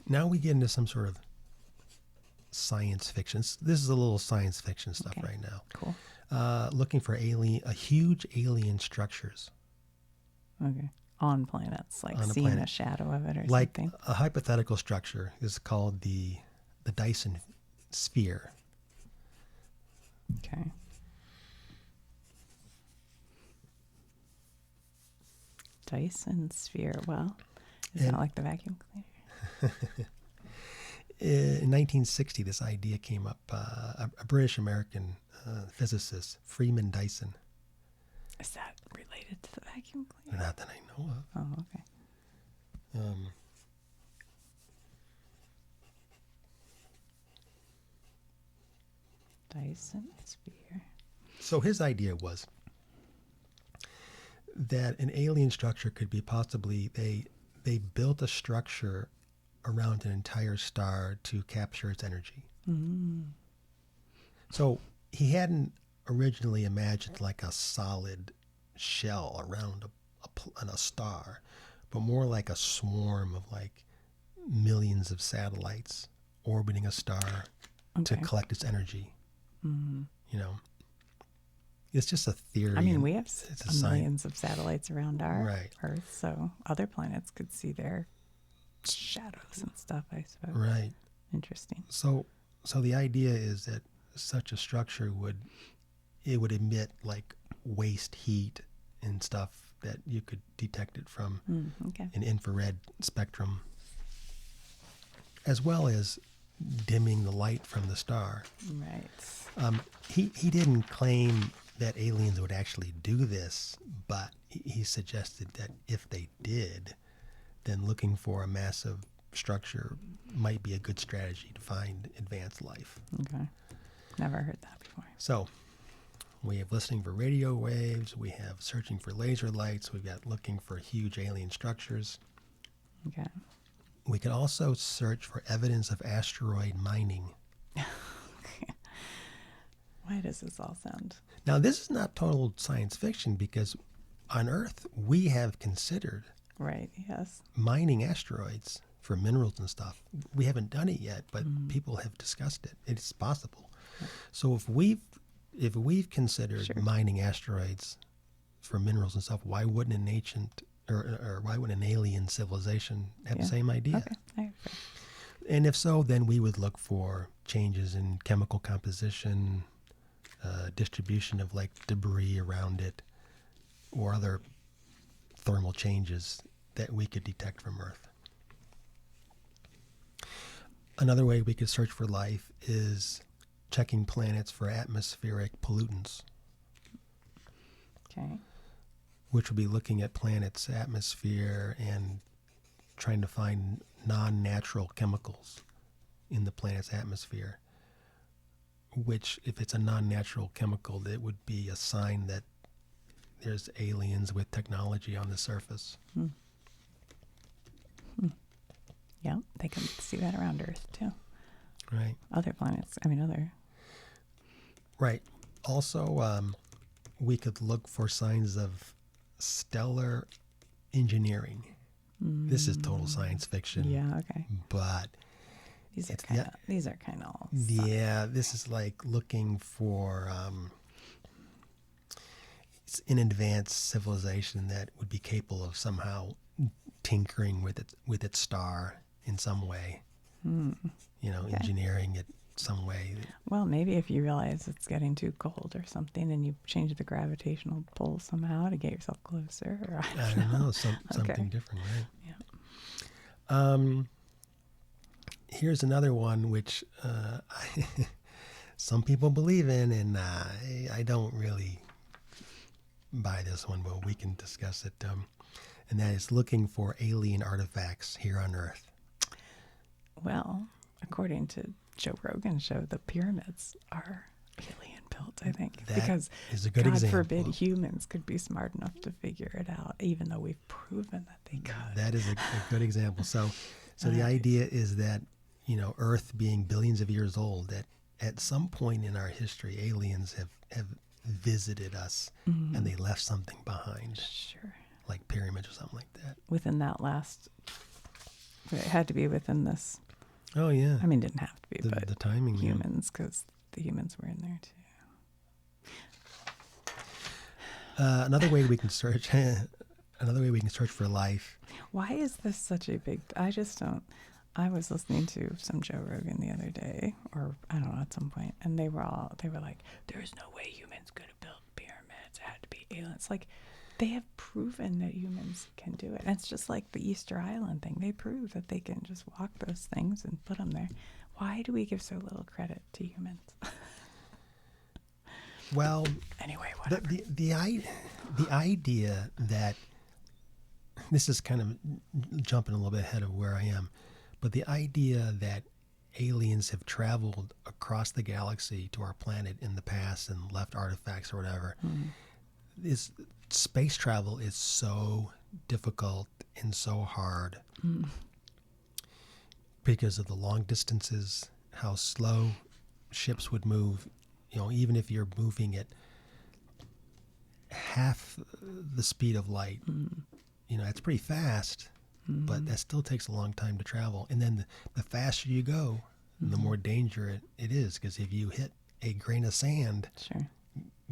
Now we get into some sort of science fiction. This is a little science fiction stuff right now. Cool. Looking for huge alien structures. Okay. On planets, like On a seeing planet. a shadow of it or Like something. a hypothetical structure is called the Dyson sphere. Okay. Dyson sphere. Well, is that like the vacuum cleaner? In 1960, this idea came up. A British-American physicist, Freeman Dyson. Is that related to the vacuum cleaner? Not that I know of. Oh, okay. Dyson sphere. So his idea was that an alien structure could be possibly, they built a structure around an entire star to capture its energy. So he hadn't originally imagined like a solid shell around a star, but more like a swarm of like millions of satellites orbiting a star to collect its energy. It's just a theory. I mean, we have it's millions of satellites around our Right. Earth, so other planets could see their shadows and stuff, I suppose. Right. Interesting. So the idea is that such a structure would emit like waste heat and stuff that you could detect it from an infrared spectrum, as well as dimming the light from the star. Right. He didn't claim that aliens would actually do this, but he suggested that if they did, then looking for a massive structure might be a good strategy to find advanced life. Okay. Never heard that before. So we have listening for radio waves, we have searching for laser lights, we've got looking for huge alien structures. Okay. We could also search for evidence of asteroid mining. Why does this all sound? Now, this is not total science fiction, because on Earth, we have considered Right, yes. mining asteroids for minerals and stuff. We haven't done it yet, but people have discussed it. It's possible. So if we've considered mining asteroids for minerals and stuff, why wouldn't an ancient or why wouldn't an alien civilization have the same idea? Okay. I agree. And if so, then we would look for changes in chemical composition, distribution of like debris around it, or other thermal changes that we could detect from Earth. Another way we could search for life is checking planets for atmospheric pollutants, Okay. which would be looking at planets' atmosphere and trying to find non-natural chemicals in the planet's atmosphere, which, if it's a non-natural chemical, it would be a sign that there's aliens with technology on the surface. Hmm. Hmm. Yeah, they can see that around Earth too. Right. Other planets, other. Right. Also, we could look for signs of stellar engineering. This is total science fiction. Yeah, okay. But These are it's kind of these are kind of all yeah, this is like looking for it's an advanced civilization that would be capable of somehow tinkering with its star in some way. Okay. Engineering it some way. Well, maybe if you realize it's getting too cold or something, and you change the gravitational pull somehow to get yourself closer. Or I don't know, something different, right? Yeah. Here's another one which some people believe in, and I don't really buy this one, but we can discuss it. And that is looking for alien artifacts here on Earth. Well, according to Joe Rogan's show, the pyramids are alien built, I think. That because is a good God example. forbid humans could be smart enough to figure it out, even though we've proven that they could. That is a good example. So the idea is that, Earth being billions of years old, that at some point in our history, aliens have visited us and they left something behind. Sure. Like pyramids or something like that. Within that it had to be within this. Oh, yeah. It didn't have to be, but the timing. humans, because the humans were in there too. Another way we can search for life. Why is this such a big? I just don't. I was listening to some Joe Rogan the other day, or I don't know, at some point, and they were like, "There's no way humans could have built pyramids. It had to be aliens." Like, they have proven that humans can do it. And it's just like the Easter Island thing. They prove that they can just walk those things and put them there. Why do we give so little credit to humans? Well, anyway, whatever. The idea that this is kind of jumping a little bit ahead of where I am, but the idea that aliens have traveled across the galaxy to our planet in the past and left artifacts or whatever is space travel is so difficult and so hard because of the long distances, how slow ships would move. Even if you're moving at half the speed of light, it's pretty fast, but that still takes a long time to travel. And then the faster you go, the more danger it is, because if you hit a grain of sand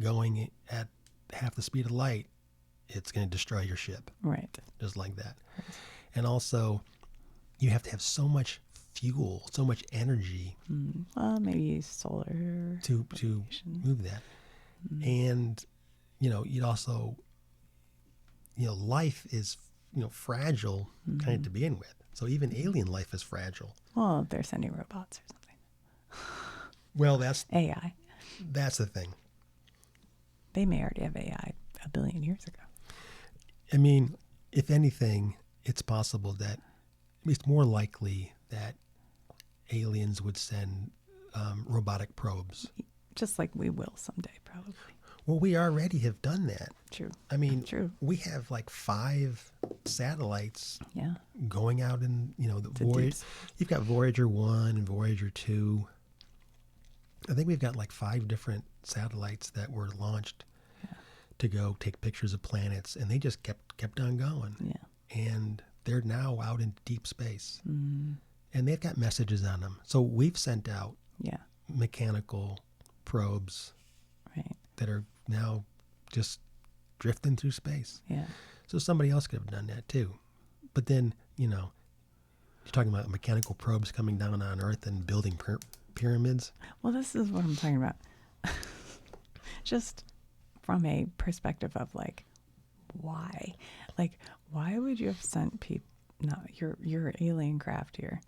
going at half the speed of light, it's going to destroy your ship. Right. Just like that. Right. And also, you have to have so much fuel, so much energy. Well, maybe solar to move that. And, you'd also, life is, fragile kind of to begin with. So even alien life is fragile. Well, if they're sending robots or something. Well, that's AI. That's the thing. They may already have AI a billion years ago. If anything, it's possible that it's more likely that aliens would send robotic probes. Just like we will someday, probably. Well, we already have done that. True. True. We have like 5 satellites going out in, the Voyager. You've got Voyager 1 and Voyager 2. I think we've got like 5 different satellites that were launched to go take pictures of planets, and they just kept on going. Yeah. And they're now out in deep space. And they've got messages on them. So we've sent out mechanical probes that are now just drifting through space. Yeah. So somebody else could have done that too. But then, you're talking about mechanical probes coming down on Earth and building pyramids. Well, this is what I'm talking about. Just from a perspective of like, why? Like, why would you have sent people, not your alien craft here,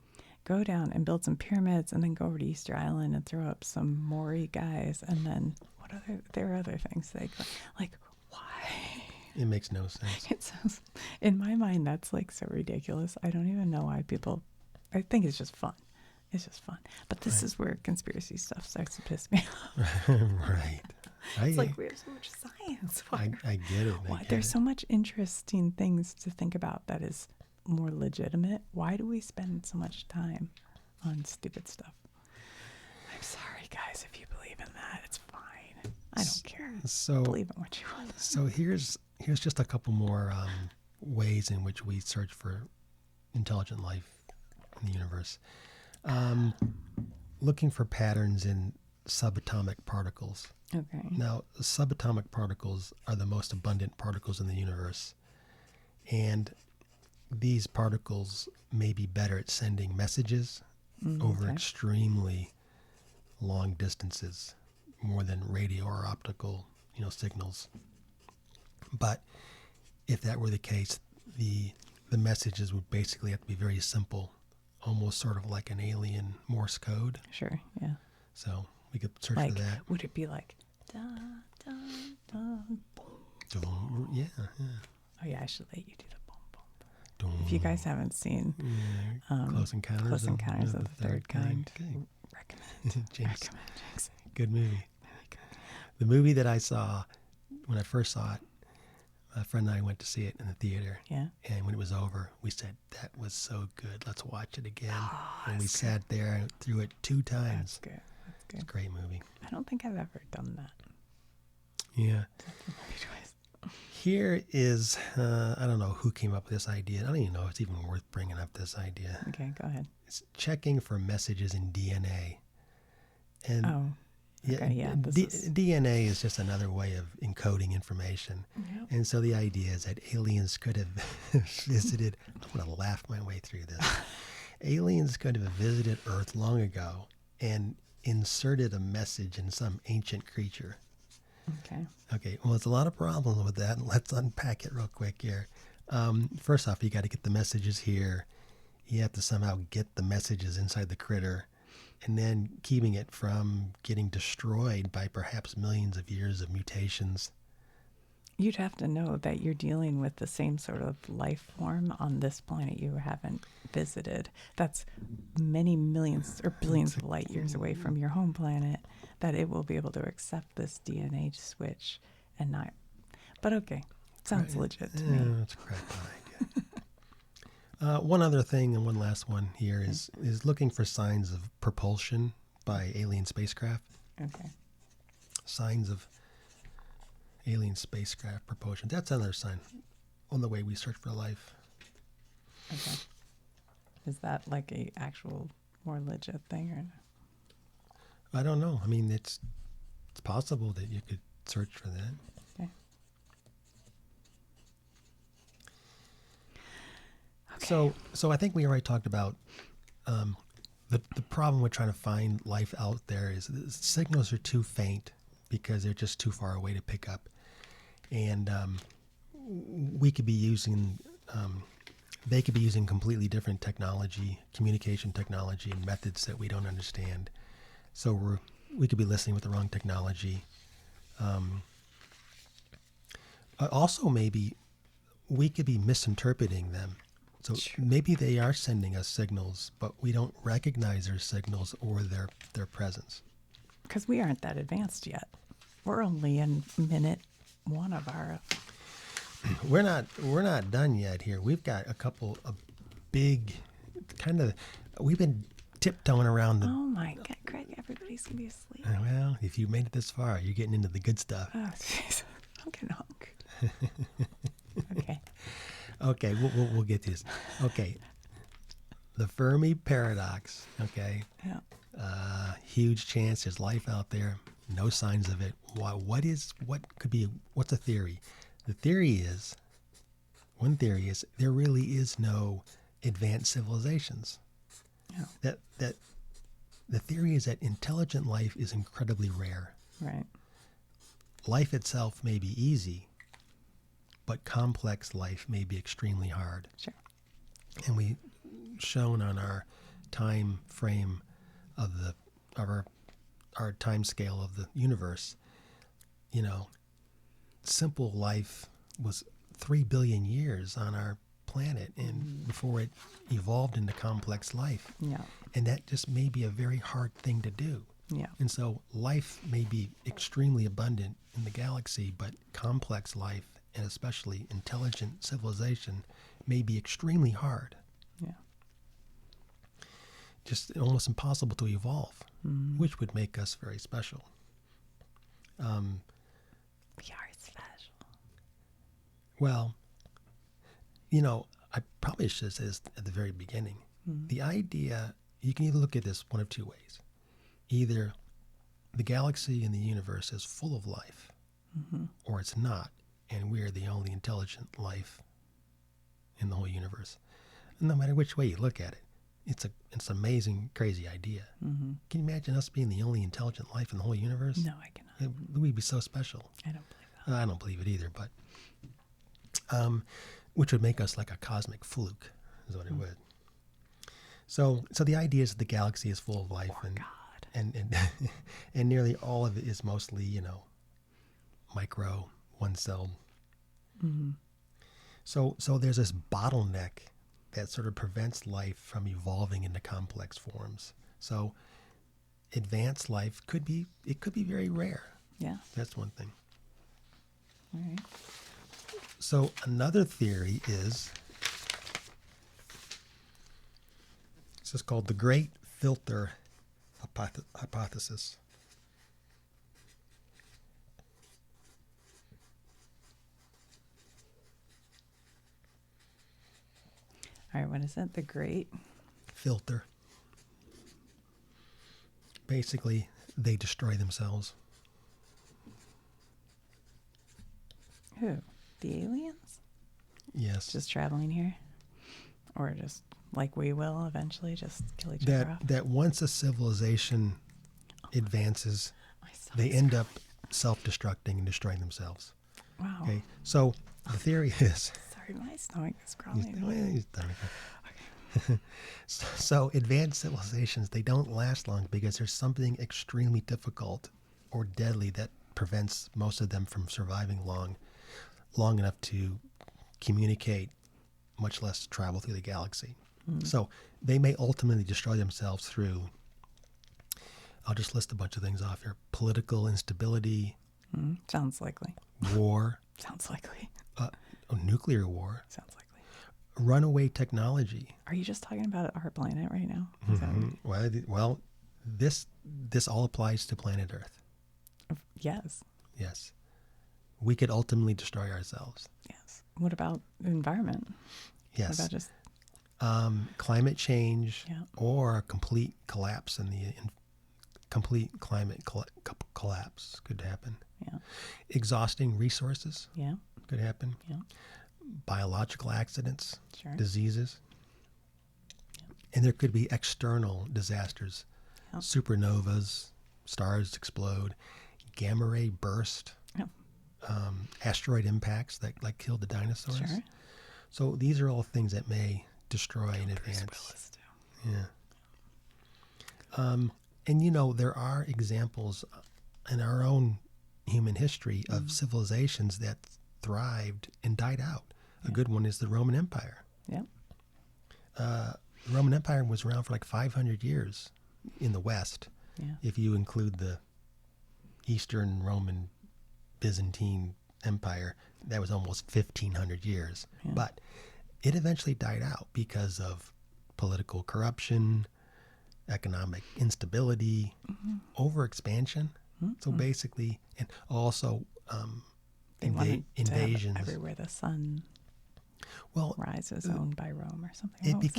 go down and build some pyramids and then go over to Easter Island and throw up some Maori guys and then there are other things like why? It makes no sense. It sounds, in my mind, that's like so ridiculous. I don't even know why people, I think it's just fun. It's just fun. But this is where conspiracy stuff starts to piss me off. Right. It's like we have so much science. I get it. There's so much interesting things to think about that is more legitimate. Why do we spend so much time on stupid stuff? I'm sorry, guys, if you believe in that. It's fine. I don't care. So believe in what you want. So here's just a couple more ways in which we search for intelligent life in the universe. Looking for patterns in subatomic particles. Okay. Now, subatomic particles are the most abundant particles in the universe. And these particles may be better at sending messages over extremely long distances, more than radio or optical, signals. But if that were the case, the messages would basically have to be very simple, almost sort of like an alien Morse code. Sure, yeah. So we could search like, for that. Would it be like, da, da, da, boom? Yeah. Oh, yeah, I should let you do the boom, boom, boom. If you guys haven't seen Close Encounters of the Third Kind, okay. recommend. James. Good movie. The movie that I saw, when I first saw it, a friend and I went to see it in the theater. Yeah. And when it was over, we said, that was so good. Let's watch it again. And we good. sat there and threw it 2 times. That's good. It's a great movie. I don't think I've ever done that. Yeah. Here is, I don't know who came up with this idea. I don't even know if it's even worth bringing up this idea. Okay, go ahead. It's checking for messages in DNA. And DNA is just another way of encoding information. Yep. And so the idea is that aliens could have visited, I'm going to laugh my way through this. Aliens could have visited Earth long ago and inserted a message in some ancient creature. Okay, well, there's a lot of problems with that. Let's unpack it real quick here. First off, you got to get the messages here. You have to somehow get the messages inside the critter, and then keeping it from getting destroyed by perhaps millions of years of mutations. You'd have to know that you're dealing with the same sort of life form on this planet you haven't visited. That's many millions or billions of light years away from your home planet, that it will be able to accept this DNA switch and not. But okay, sounds legit to me. That's a crap idea. One other thing, and one last one here, is looking for signs of propulsion by alien spacecraft. Okay. Signs of alien spacecraft propulsion. That's another sign on the way we search for life. Okay. Is that like a actual more legit thing or no? I don't know. I mean, it's possible that you could search for that. Okay. So I think we already talked about the problem with trying to find life out there is the signals are too faint because they're just too far away to pick up. And we could be using, they could be using completely different technology, communication technology, and methods that we don't understand. So we could be listening with the wrong technology. Also, maybe we could be misinterpreting them. So maybe they are sending us signals, but we don't recognize their signals or their presence. Because we aren't that advanced yet. We're only in minute 1 of our. We're not done yet here. We've got a couple of big we've been tiptoeing around the. Oh my God, Craig! Everybody's gonna be asleep. Well, if you made it this far, you're getting into the good stuff. Oh, jeez, I'm getting hungry. Okay. Okay, we'll get to this. Okay, the Fermi Paradox. Okay. Yeah. Huge chance there's life out there. No signs of it. What's the theory? The theory is, one theory is there really is no advanced civilizations. Yeah. That the theory is that intelligent life is incredibly rare. Right. Life itself may be easy, but complex life may be extremely hard. Sure. And we shown on our time frame of our time scale of the universe, you know, simple life was 3 billion years on our planet and before it evolved into complex life. Yeah. And that just may be a very hard thing to do. Yeah. And so life may be extremely abundant in the galaxy, but complex life, and especially intelligent civilization, may be extremely hard. Yeah. Just almost impossible to evolve, which would make us very special. We are special. Well, you know, I probably should say this at the very beginning. The idea, you can either look at this one of two ways. Either the galaxy and the universe is full of life, or it's not, and we're the only intelligent life in the whole universe. And no matter which way you look at it, it's an amazing, crazy idea. Can you imagine us being the only intelligent life in the whole universe? No, I cannot. We'd be so special. I don't believe that. I don't believe it either, but which would make us like a cosmic fluke, is what it would. So the idea is that the galaxy is full of life, and and nearly all of it is mostly, you know, micro, one-celled. So there's this bottleneck that sort of prevents life from evolving into complex forms. So advanced life could be very rare. Yeah. That's one thing. All right. So another theory is, this is called the Great Filter Hypothesis. All right. What is it? The Great Filter. Basically, they destroy themselves. Who? The aliens? Yes. Just traveling here? Or just like we will eventually just kill each other off? That once a civilization advances, My stomach's they end up self-destructing and destroying themselves. Wow. Okay. So the theory is, Sorry, my stomach is growling. he's done it. So advanced civilizations, they don't last long because there's something extremely difficult or deadly that prevents most of them from surviving long enough to communicate, much less travel through the galaxy. So they may ultimately destroy themselves through, I'll just list a bunch of things off here: political instability, Sounds likely. war, Sounds likely. nuclear war, Sounds likely. runaway technology. Are you just talking about our planet right now? Is that Well, this all applies to planet Earth. yes. Yes. We could ultimately destroy ourselves. Yes. What about the environment? Yes. What about just Climate change, Yeah. or a complete collapse complete climate collapse could happen. yeah. Exhausting resources Yeah. could happen. Yeah. Biological accidents, Sure. diseases. And there could be external disasters. Yeah. Supernovas, stars explode, gamma ray burst, Yeah. asteroid impacts that like killed the dinosaurs. Sure. So these are all things that may destroy in Bruce advance. Willis too. Yeah. And you know, there are examples in our own human history of civilizations that thrived and died out. A good one is the Roman Empire. Yeah. The Roman Empire was around for like 500 years in the West, Yeah. if you include the Eastern Roman Byzantine Empire. That was almost 1,500 years. Yeah. But it eventually died out because of political corruption, economic instability, overexpansion. So basically, and also They wanted to have invasions. everywhere the sun Well, rises, owned by Rome or something. it What was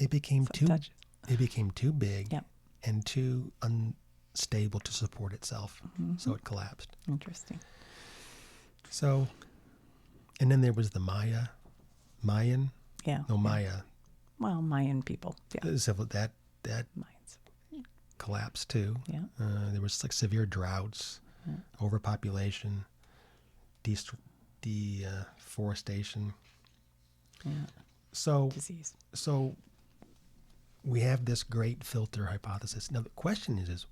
became Some Dutch- it became too big Yeah. and too unstable to support itself, so it collapsed. Interesting. So, and then there was the Mayan, Yeah. no yeah. Maya, Well, Mayan people. Yeah. that Mayans. collapsed too. Yeah. There was like severe droughts, overpopulation, deforestation. Yeah. So, Disease. so we have this great filter hypothesis. Now the question is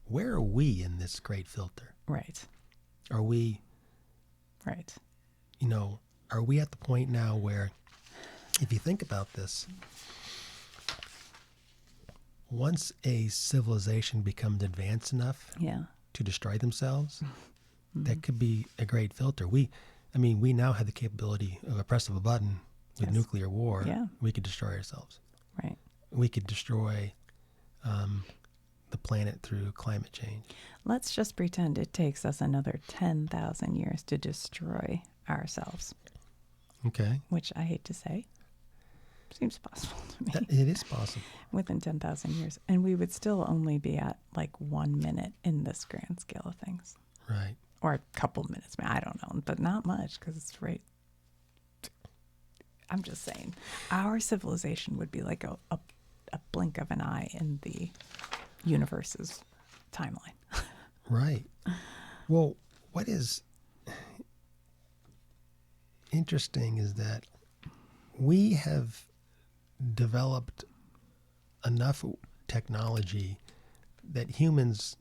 where are we in this great filter? Right. Are we, Right. are we at the point now where, if you think about this, once a civilization becomes advanced enough Yeah. to destroy themselves, Mm-hmm. that could be a great filter. We now have the capability of a press of a button with Yes. nuclear war. Yeah. We could destroy ourselves. Right. We could destroy the planet through climate change. Let's just pretend it takes us another 10,000 years to destroy ourselves, Okay. which I hate to say. Seems possible to me. It is possible. Within 10,000 years. And we would still only be at like 1 minute in this grand scale of things. Right. Or a couple minutes. I don't know, but not much because it's right. I'm just saying. Our civilization would be like a blink of an eye in the universe's timeline. Right. Well, what is interesting is that we have developed enough technology that humans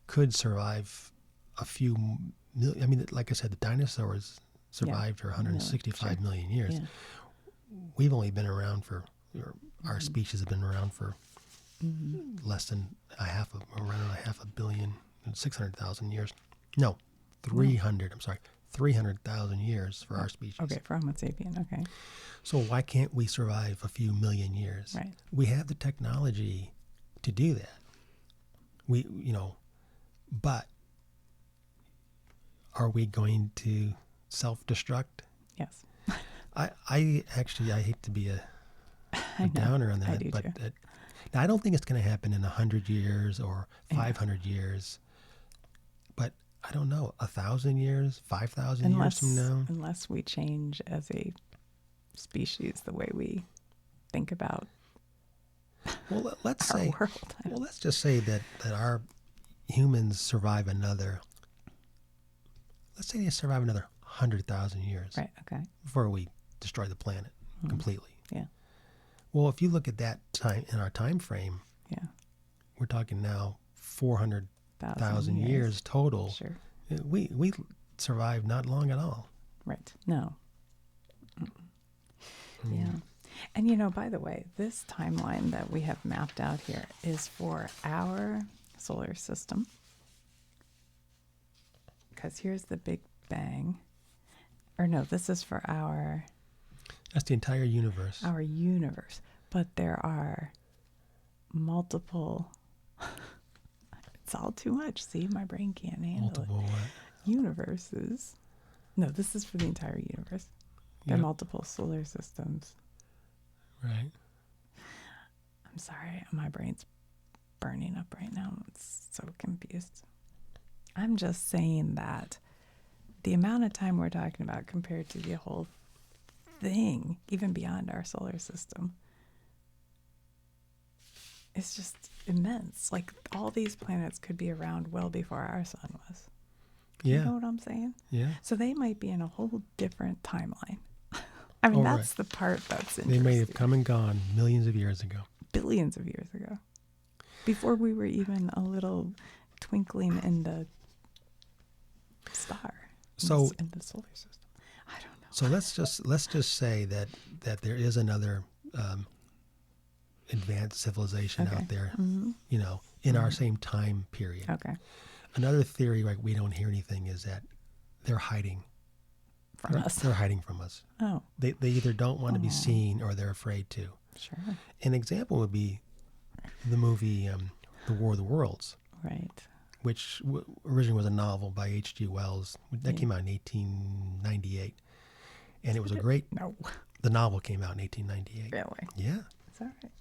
could survive a few million. I mean, like I said, the dinosaurs survived for 165 million years. Yeah. We've only been around for, or our species have been around for less than around a half a billion, 600,000 years. No, 300, I'm sorry, 300,000 years for our species. Okay, for Homo sapien. Okay. So why can't we survive a few million years? Right. We have the technology to do that. But are we going to self-destruct? Yes. I hate to be a downer on that, I do but too. now I don't think it's going to happen in 100 years or 500 years. But I don't know, 1,000 years, 5,000 years from now? Unless we change as a species the way we think about Well, let's our say, world. well, let's just say that our humans survive another, let's say they survive another 100,000 years Right. Okay. before we destroy the planet completely. Yeah. Well, if you look at that time in our time frame, Yeah. we're talking now 400,000 1,000 years total. Sure. We survived not long at all. Right. No. Mm. Yeah. And by the way, this timeline that we have mapped out here is for our solar system. Because here's the Big Bang. Or no, this is for our That's the entire universe. universe. But there are multiple. It's all too much. See, my brain can't handle Multiple what? it. Universes. No, this is for the entire universe. There are Yep. multiple solar systems. Right. I'm sorry, my brain's burning up right now. I'm so confused. I'm just saying that the amount of time we're talking about compared to the whole thing, even beyond our solar system, is just immense. Like all these planets could be around well before our sun was. Yeah. You know what I'm saying? Yeah. So they might be in a whole different timeline. I mean, Oh, that's right. the part that's They interesting. may have come and gone millions of years ago. Billions of years ago, before we were even a little twinkling in the star, So- in the solar system. I don't know. So let's just say that there is another advanced civilization Okay. out there, Mhm. in our same time period. Okay. Another theory, like we don't hear anything, is that they're hiding From us. They're hiding from us. Oh, They either don't want to be Aw. seen or they're afraid to. sure. An example would be the movie The War of the Worlds, Right. which originally was a novel by H.G. Wells. That Yeah. came out in 1898. And it was a great, No. the novel came out in 1898. Really? Yeah. It's all right.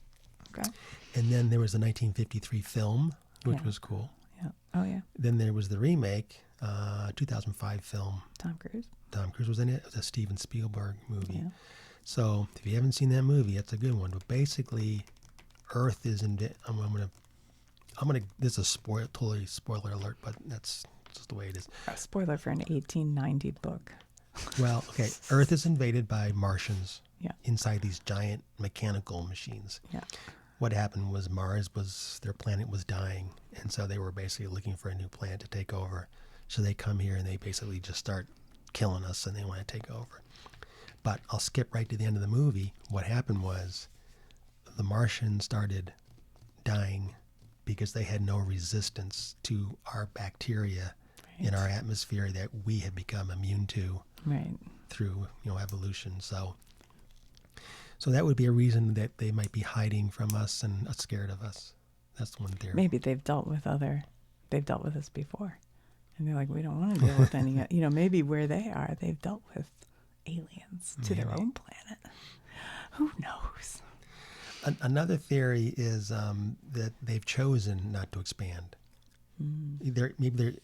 Okay. And then there was the 1953 film, which Yeah. was cool. Yeah. Oh, yeah. Then there was the remake, 2005 film. Tom Cruise. Tom Cruise was in it. It was a Steven Spielberg movie. Yeah. So if you haven't seen that movie, it's a good one. But basically, Earth is in. I'm gonna. This is a totally spoiler alert, but that's just the way it is. A spoiler for an 1890 book. Well, okay, Earth is invaded by Martians Yeah. inside these giant mechanical machines. Yeah. What happened was their planet was dying, and so they were basically looking for a new planet to take over. So they come here and they basically just start killing us, and they want to take over. But I'll skip right to the end of the movie. What happened was the Martians started dying because they had no resistance to our bacteria in our atmosphere that we had become immune to Right. through evolution. So that would be a reason that they might be hiding from us and scared of us. That's one theory. Maybe they've dealt with us before, and they're like, we don't want to deal with any. Maybe where they are, they've dealt with aliens to their own planet. Who knows? Another theory is that they've chosen not to expand. Maybe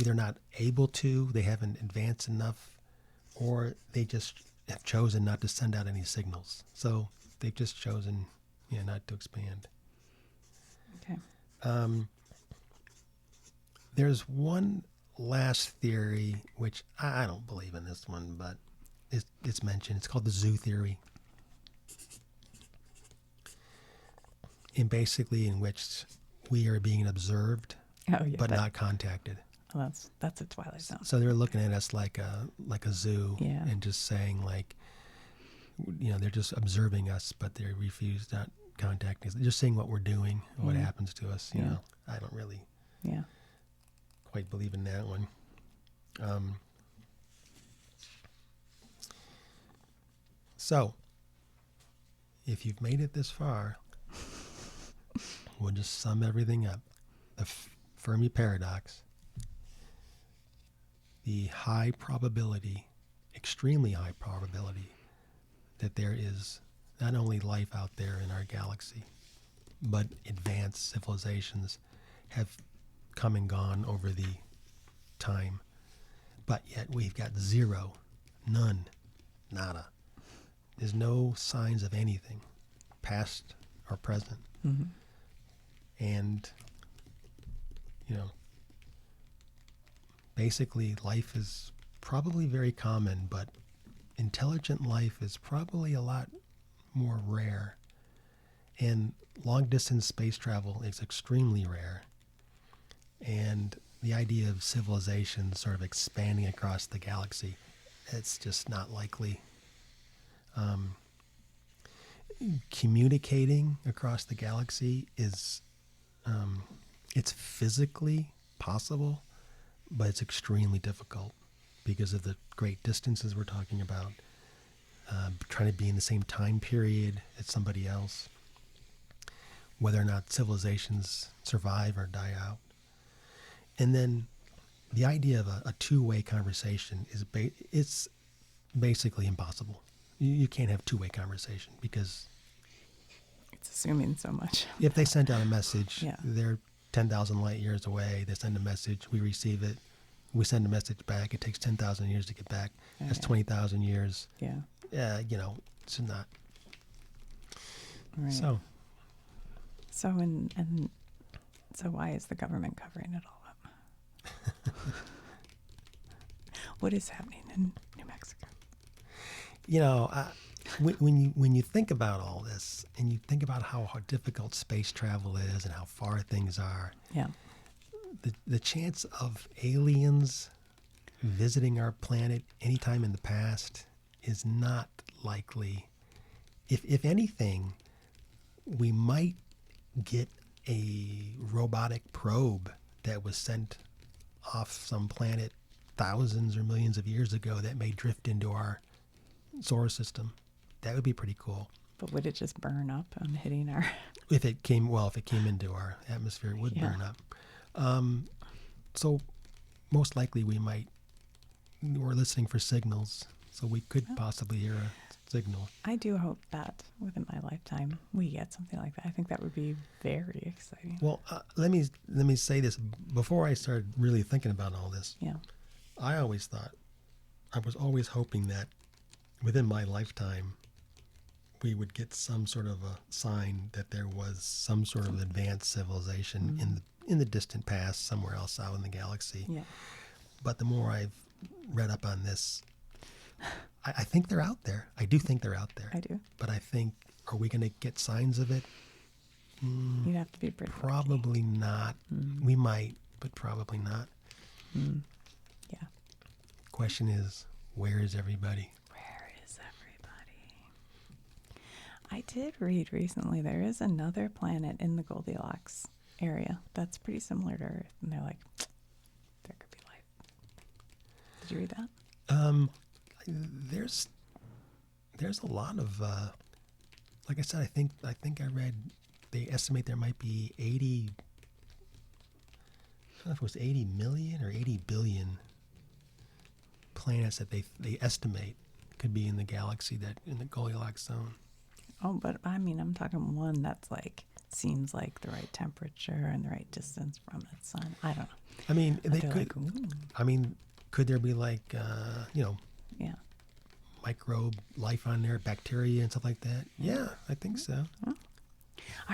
they're not able to. They haven't advanced enough, or they just have chosen not to send out any signals. So they've just chosen, not to expand. Okay. There's one last theory, which I don't believe in this one, but it's mentioned. It's called the zoo theory. And basically in which we are being observed, Oh yeah. but not contacted. Well, that's a Twilight Zone. So they're looking at us like a zoo, Yeah. and just saying they're just observing us, but they refuse not contacting us. They're just seeing what we're doing, what happens to us. You know, I don't really quite believe in that one. So, if you've made it this far, we'll just sum everything up. The Fermi Paradox. The high probability, extremely high probability, that there is not only life out there in our galaxy, but advanced civilizations have come and gone over the time. But yet we've got zero, none, nada. There's no signs of anything, past or present. Mm-hmm. And, basically life is probably very common, but intelligent life is probably a lot more rare. And long distance space travel is extremely rare. And the idea of civilization sort of expanding across the galaxy, it's just not likely. Communicating across the galaxy is, it's physically possible, but it's extremely difficult because of the great distances we're talking about, trying to be in the same time period as somebody else, whether or not civilizations survive or die out. And then the idea of a two-way conversation is it's basically impossible. You can't have two-way conversation because It's assuming so much. if they send out a message, Yeah. they're 10,000 light years away. They send a message, we receive it, we send a message back. It takes 10,000 years to get back. That's 20,000 years. Yeah. It's not. Right. So So why is the government covering it all up? What is happening in New Mexico? when you think about all this and you think about how difficult space travel is and how far things are, Yeah. the chance of aliens visiting our planet anytime in the past is not likely. If anything, we might get a robotic probe that was sent off some planet thousands or millions of years ago that may drift into our solar system. That would be pretty cool. But would it just burn up on hitting our... If it came into our atmosphere, it would burn up. So most likely we're listening for signals, so we could possibly hear a signal. I do hope that within my lifetime we get something like that. I think that would be very exciting. Well, let me say this. Before I started really thinking about all this, Yeah. I was always hoping that within my lifetime we would get some sort of a sign that there was some sort of advanced civilization in the distant past, somewhere else out in the galaxy. Yeah. But the more I've read up on this, I think they're out there. I do think they're out there. I do. But I think, are we going to get signs of it? You'd have to be pretty lucky. Probably not. We might, but probably not. Yeah. Question is, where is everybody? Where is everybody? I did read recently there is another planet in the Goldilocks area that's pretty similar to Earth. And they're like, there could be life. Did you read that? There's a lot of, like I said, I think I read, they estimate there might be 80, I don't know if it was 80 million or 80 billion planets that they estimate could be in the galaxy, that in the Goldilocks zone. Oh, but I mean, I'm talking one that's like, seems like the right temperature and the right distance from its sun. I don't know. I mean, But they they're could, like, ooh. I mean, could there be like, Yeah. microbe life on there, bacteria and stuff like that? Yeah, I think so. All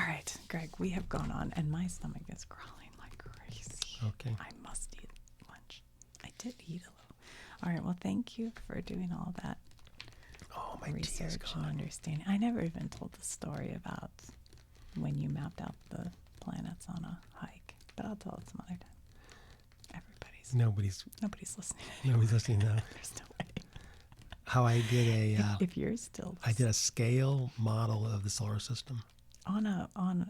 right, Greg, we have gone on, and my stomach is growling like crazy. Okay. I must eat lunch. I did eat a little. All right, well, thank you for doing all that Oh, my tea is research and gone. understanding. I never even told the story about when you mapped out the planets on a hike, but I'll tell it some other time. Nobody's listening. listening now. There's no way. How I did If you're still I did a scale model of the solar system on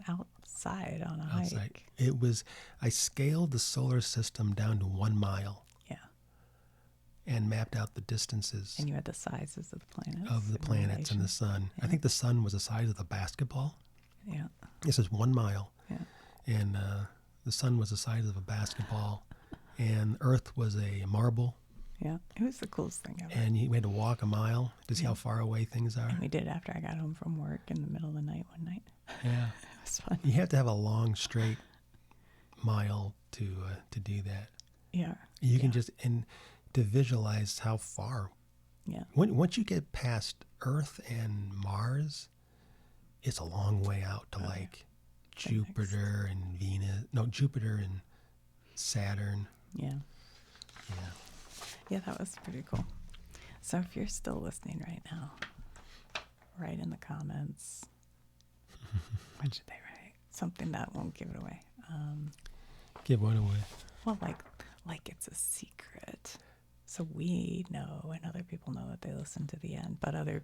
outside on a outside. hike. It was, I scaled the solar system down to 1 mile Yeah. and mapped out the distances And you had the sizes of the planets. of the in planets and the relation. sun. I Yeah. think the sun was the size of the basketball. Yeah. This is 1 mile. Yeah. And the sun was the size of a basketball. And Earth was a marble. Yeah. It was the coolest thing ever. And we had to walk a mile to see how far away things are. And we did after I got home from work in the middle of the night one night. Yeah. It was fun. You have to have a long, straight mile to do that. Yeah. You can just, and to visualize how far. Yeah. Once you get past Earth and Mars, it's a long way out to like Jupiter and Venus. No, Jupiter and Saturn. Yeah. Yeah. Yeah, that was pretty cool. So if you're still listening right now, write in the comments. What should they write? Something that won't give it away. Give one away. Well, like it's a secret. So we know and other people know that they listen to the end, but other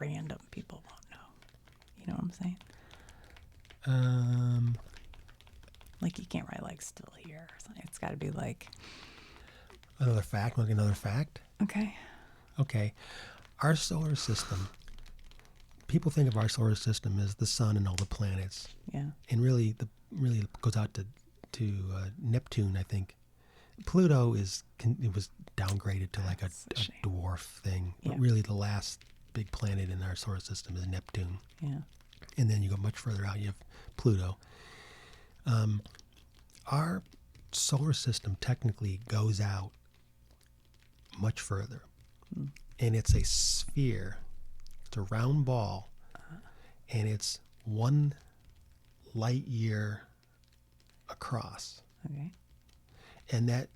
random people won't know. You know what I'm saying? Like you can't write like still here or something. It's got to be like, Another fact. Like another fact. okay. Okay. Our solar system. People think of our solar system as the sun and all the planets, Yeah. and really it goes out to Neptune. I think Pluto it was downgraded to like a That's a shame. dwarf thing, but Yeah. really the last big planet in our solar system is Neptune, Yeah. and then you go much further out, you have Pluto. Our solar system technically goes out much further, and it's a sphere. It's a round ball, and it's 1 light year across. Okay. And that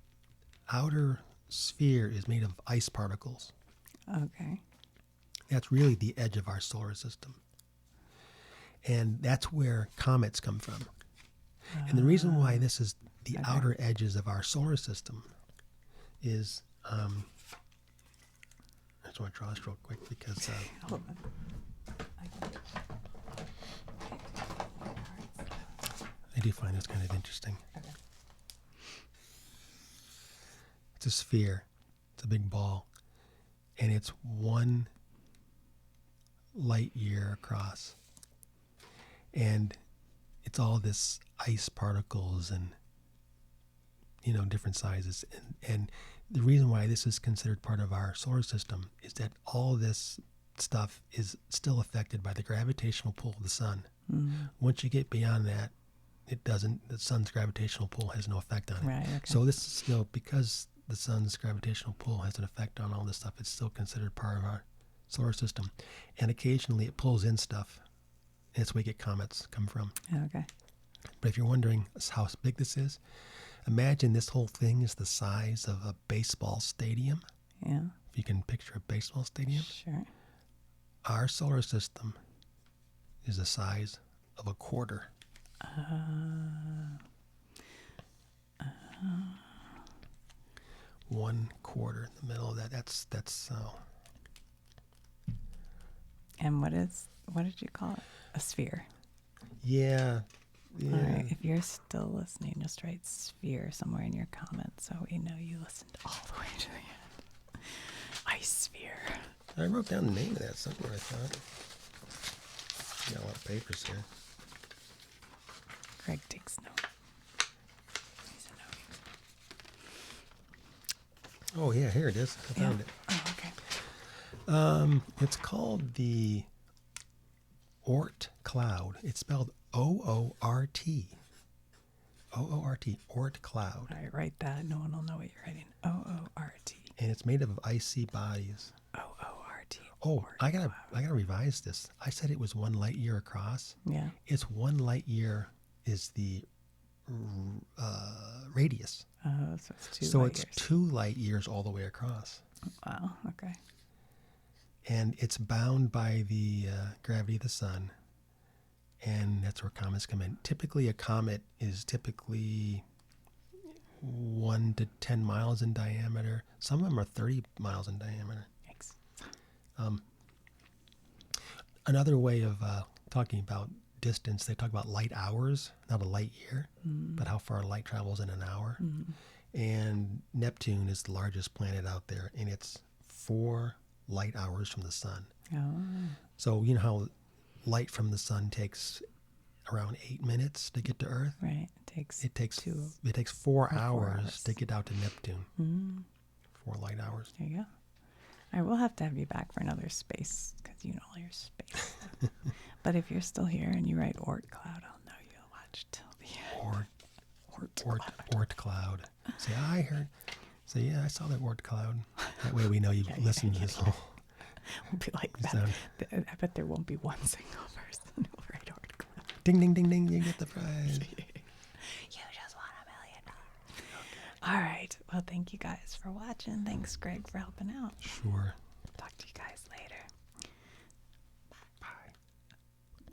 outer sphere is made of ice particles. Okay. That's really the edge of our solar system. And that's where comets come from. And the reason why this is the outer edges of our solar system is, I just want to draw this real quick because Hold on. I do find this kind of interesting. Okay. It's a sphere. It's a big ball. And it's 1 light year across. And it's all this ice particles and, different sizes. And the reason why this is considered part of our solar system is that all this stuff is still affected by the gravitational pull of the sun. Once you get beyond that, the sun's gravitational pull has no effect on it. Right. Okay. So this is still, because the sun's gravitational pull has an effect on all this stuff, it's still considered part of our solar system. And occasionally it pulls in stuff. And that's where we get comets come from. Okay. But if you're wondering how big this is, imagine this whole thing is the size of a baseball stadium. Yeah. If you can picture a baseball stadium. Sure. Our solar system is the size of a quarter. One quarter in the middle of that. That's And what did you call it? A sphere. yeah. All right. If you're still listening, just write sphere somewhere in your comments so we know you listened all the way to the end. Ice sphere. I wrote down the name of that somewhere, I thought. Got a lot of papers here. Greg takes notes. He's a note. Oh yeah, here it is. I found it. Oh, okay. It's called the Oort cloud. It's spelled O-O-R-T. O-O-R-T. Oort cloud. All right, write that. No one will know what you're writing. O-O-R-T. And it's made of icy bodies. O-O-R-T. Oh, I gotta revise this. I said it was 1 light year across. Yeah. It's 1 light year is the radius. Oh, so it's 2 So light it's years. 2 light years all the way across. Wow, okay. And it's bound by the gravity of the sun. And that's where comets come in. Typically, a comet is typically 1 to 10 miles in diameter. Some of them are 30 miles in diameter. Thanks. Another way of talking about distance, they talk about light hours, not a light year, but how far light travels in an hour. And Neptune is the largest planet out there, and it's 4 light hours from the sun. Oh, So you know how light from the sun takes around 8 minutes to get to Earth? right. It takes 2. 4 4 hours hours. to get out to Neptune. Mm, 4 light hours. there you go. All right, we'll have to have you back for another space because you know all your space. But if you're still here and you write Oort cloud, I'll know you'll watch till the end. Oort cloud. Say, I heard. Say, yeah, I saw that Oort cloud. That way we know you listened to this whole. We'll be like that. sound. I bet there won't be one single person who'll write Oort cloud. Ding, ding, ding, ding. You get the prize. You just won $1 million. All right. Well, thank you guys for watching. Thanks, Greg, for helping out. Sure.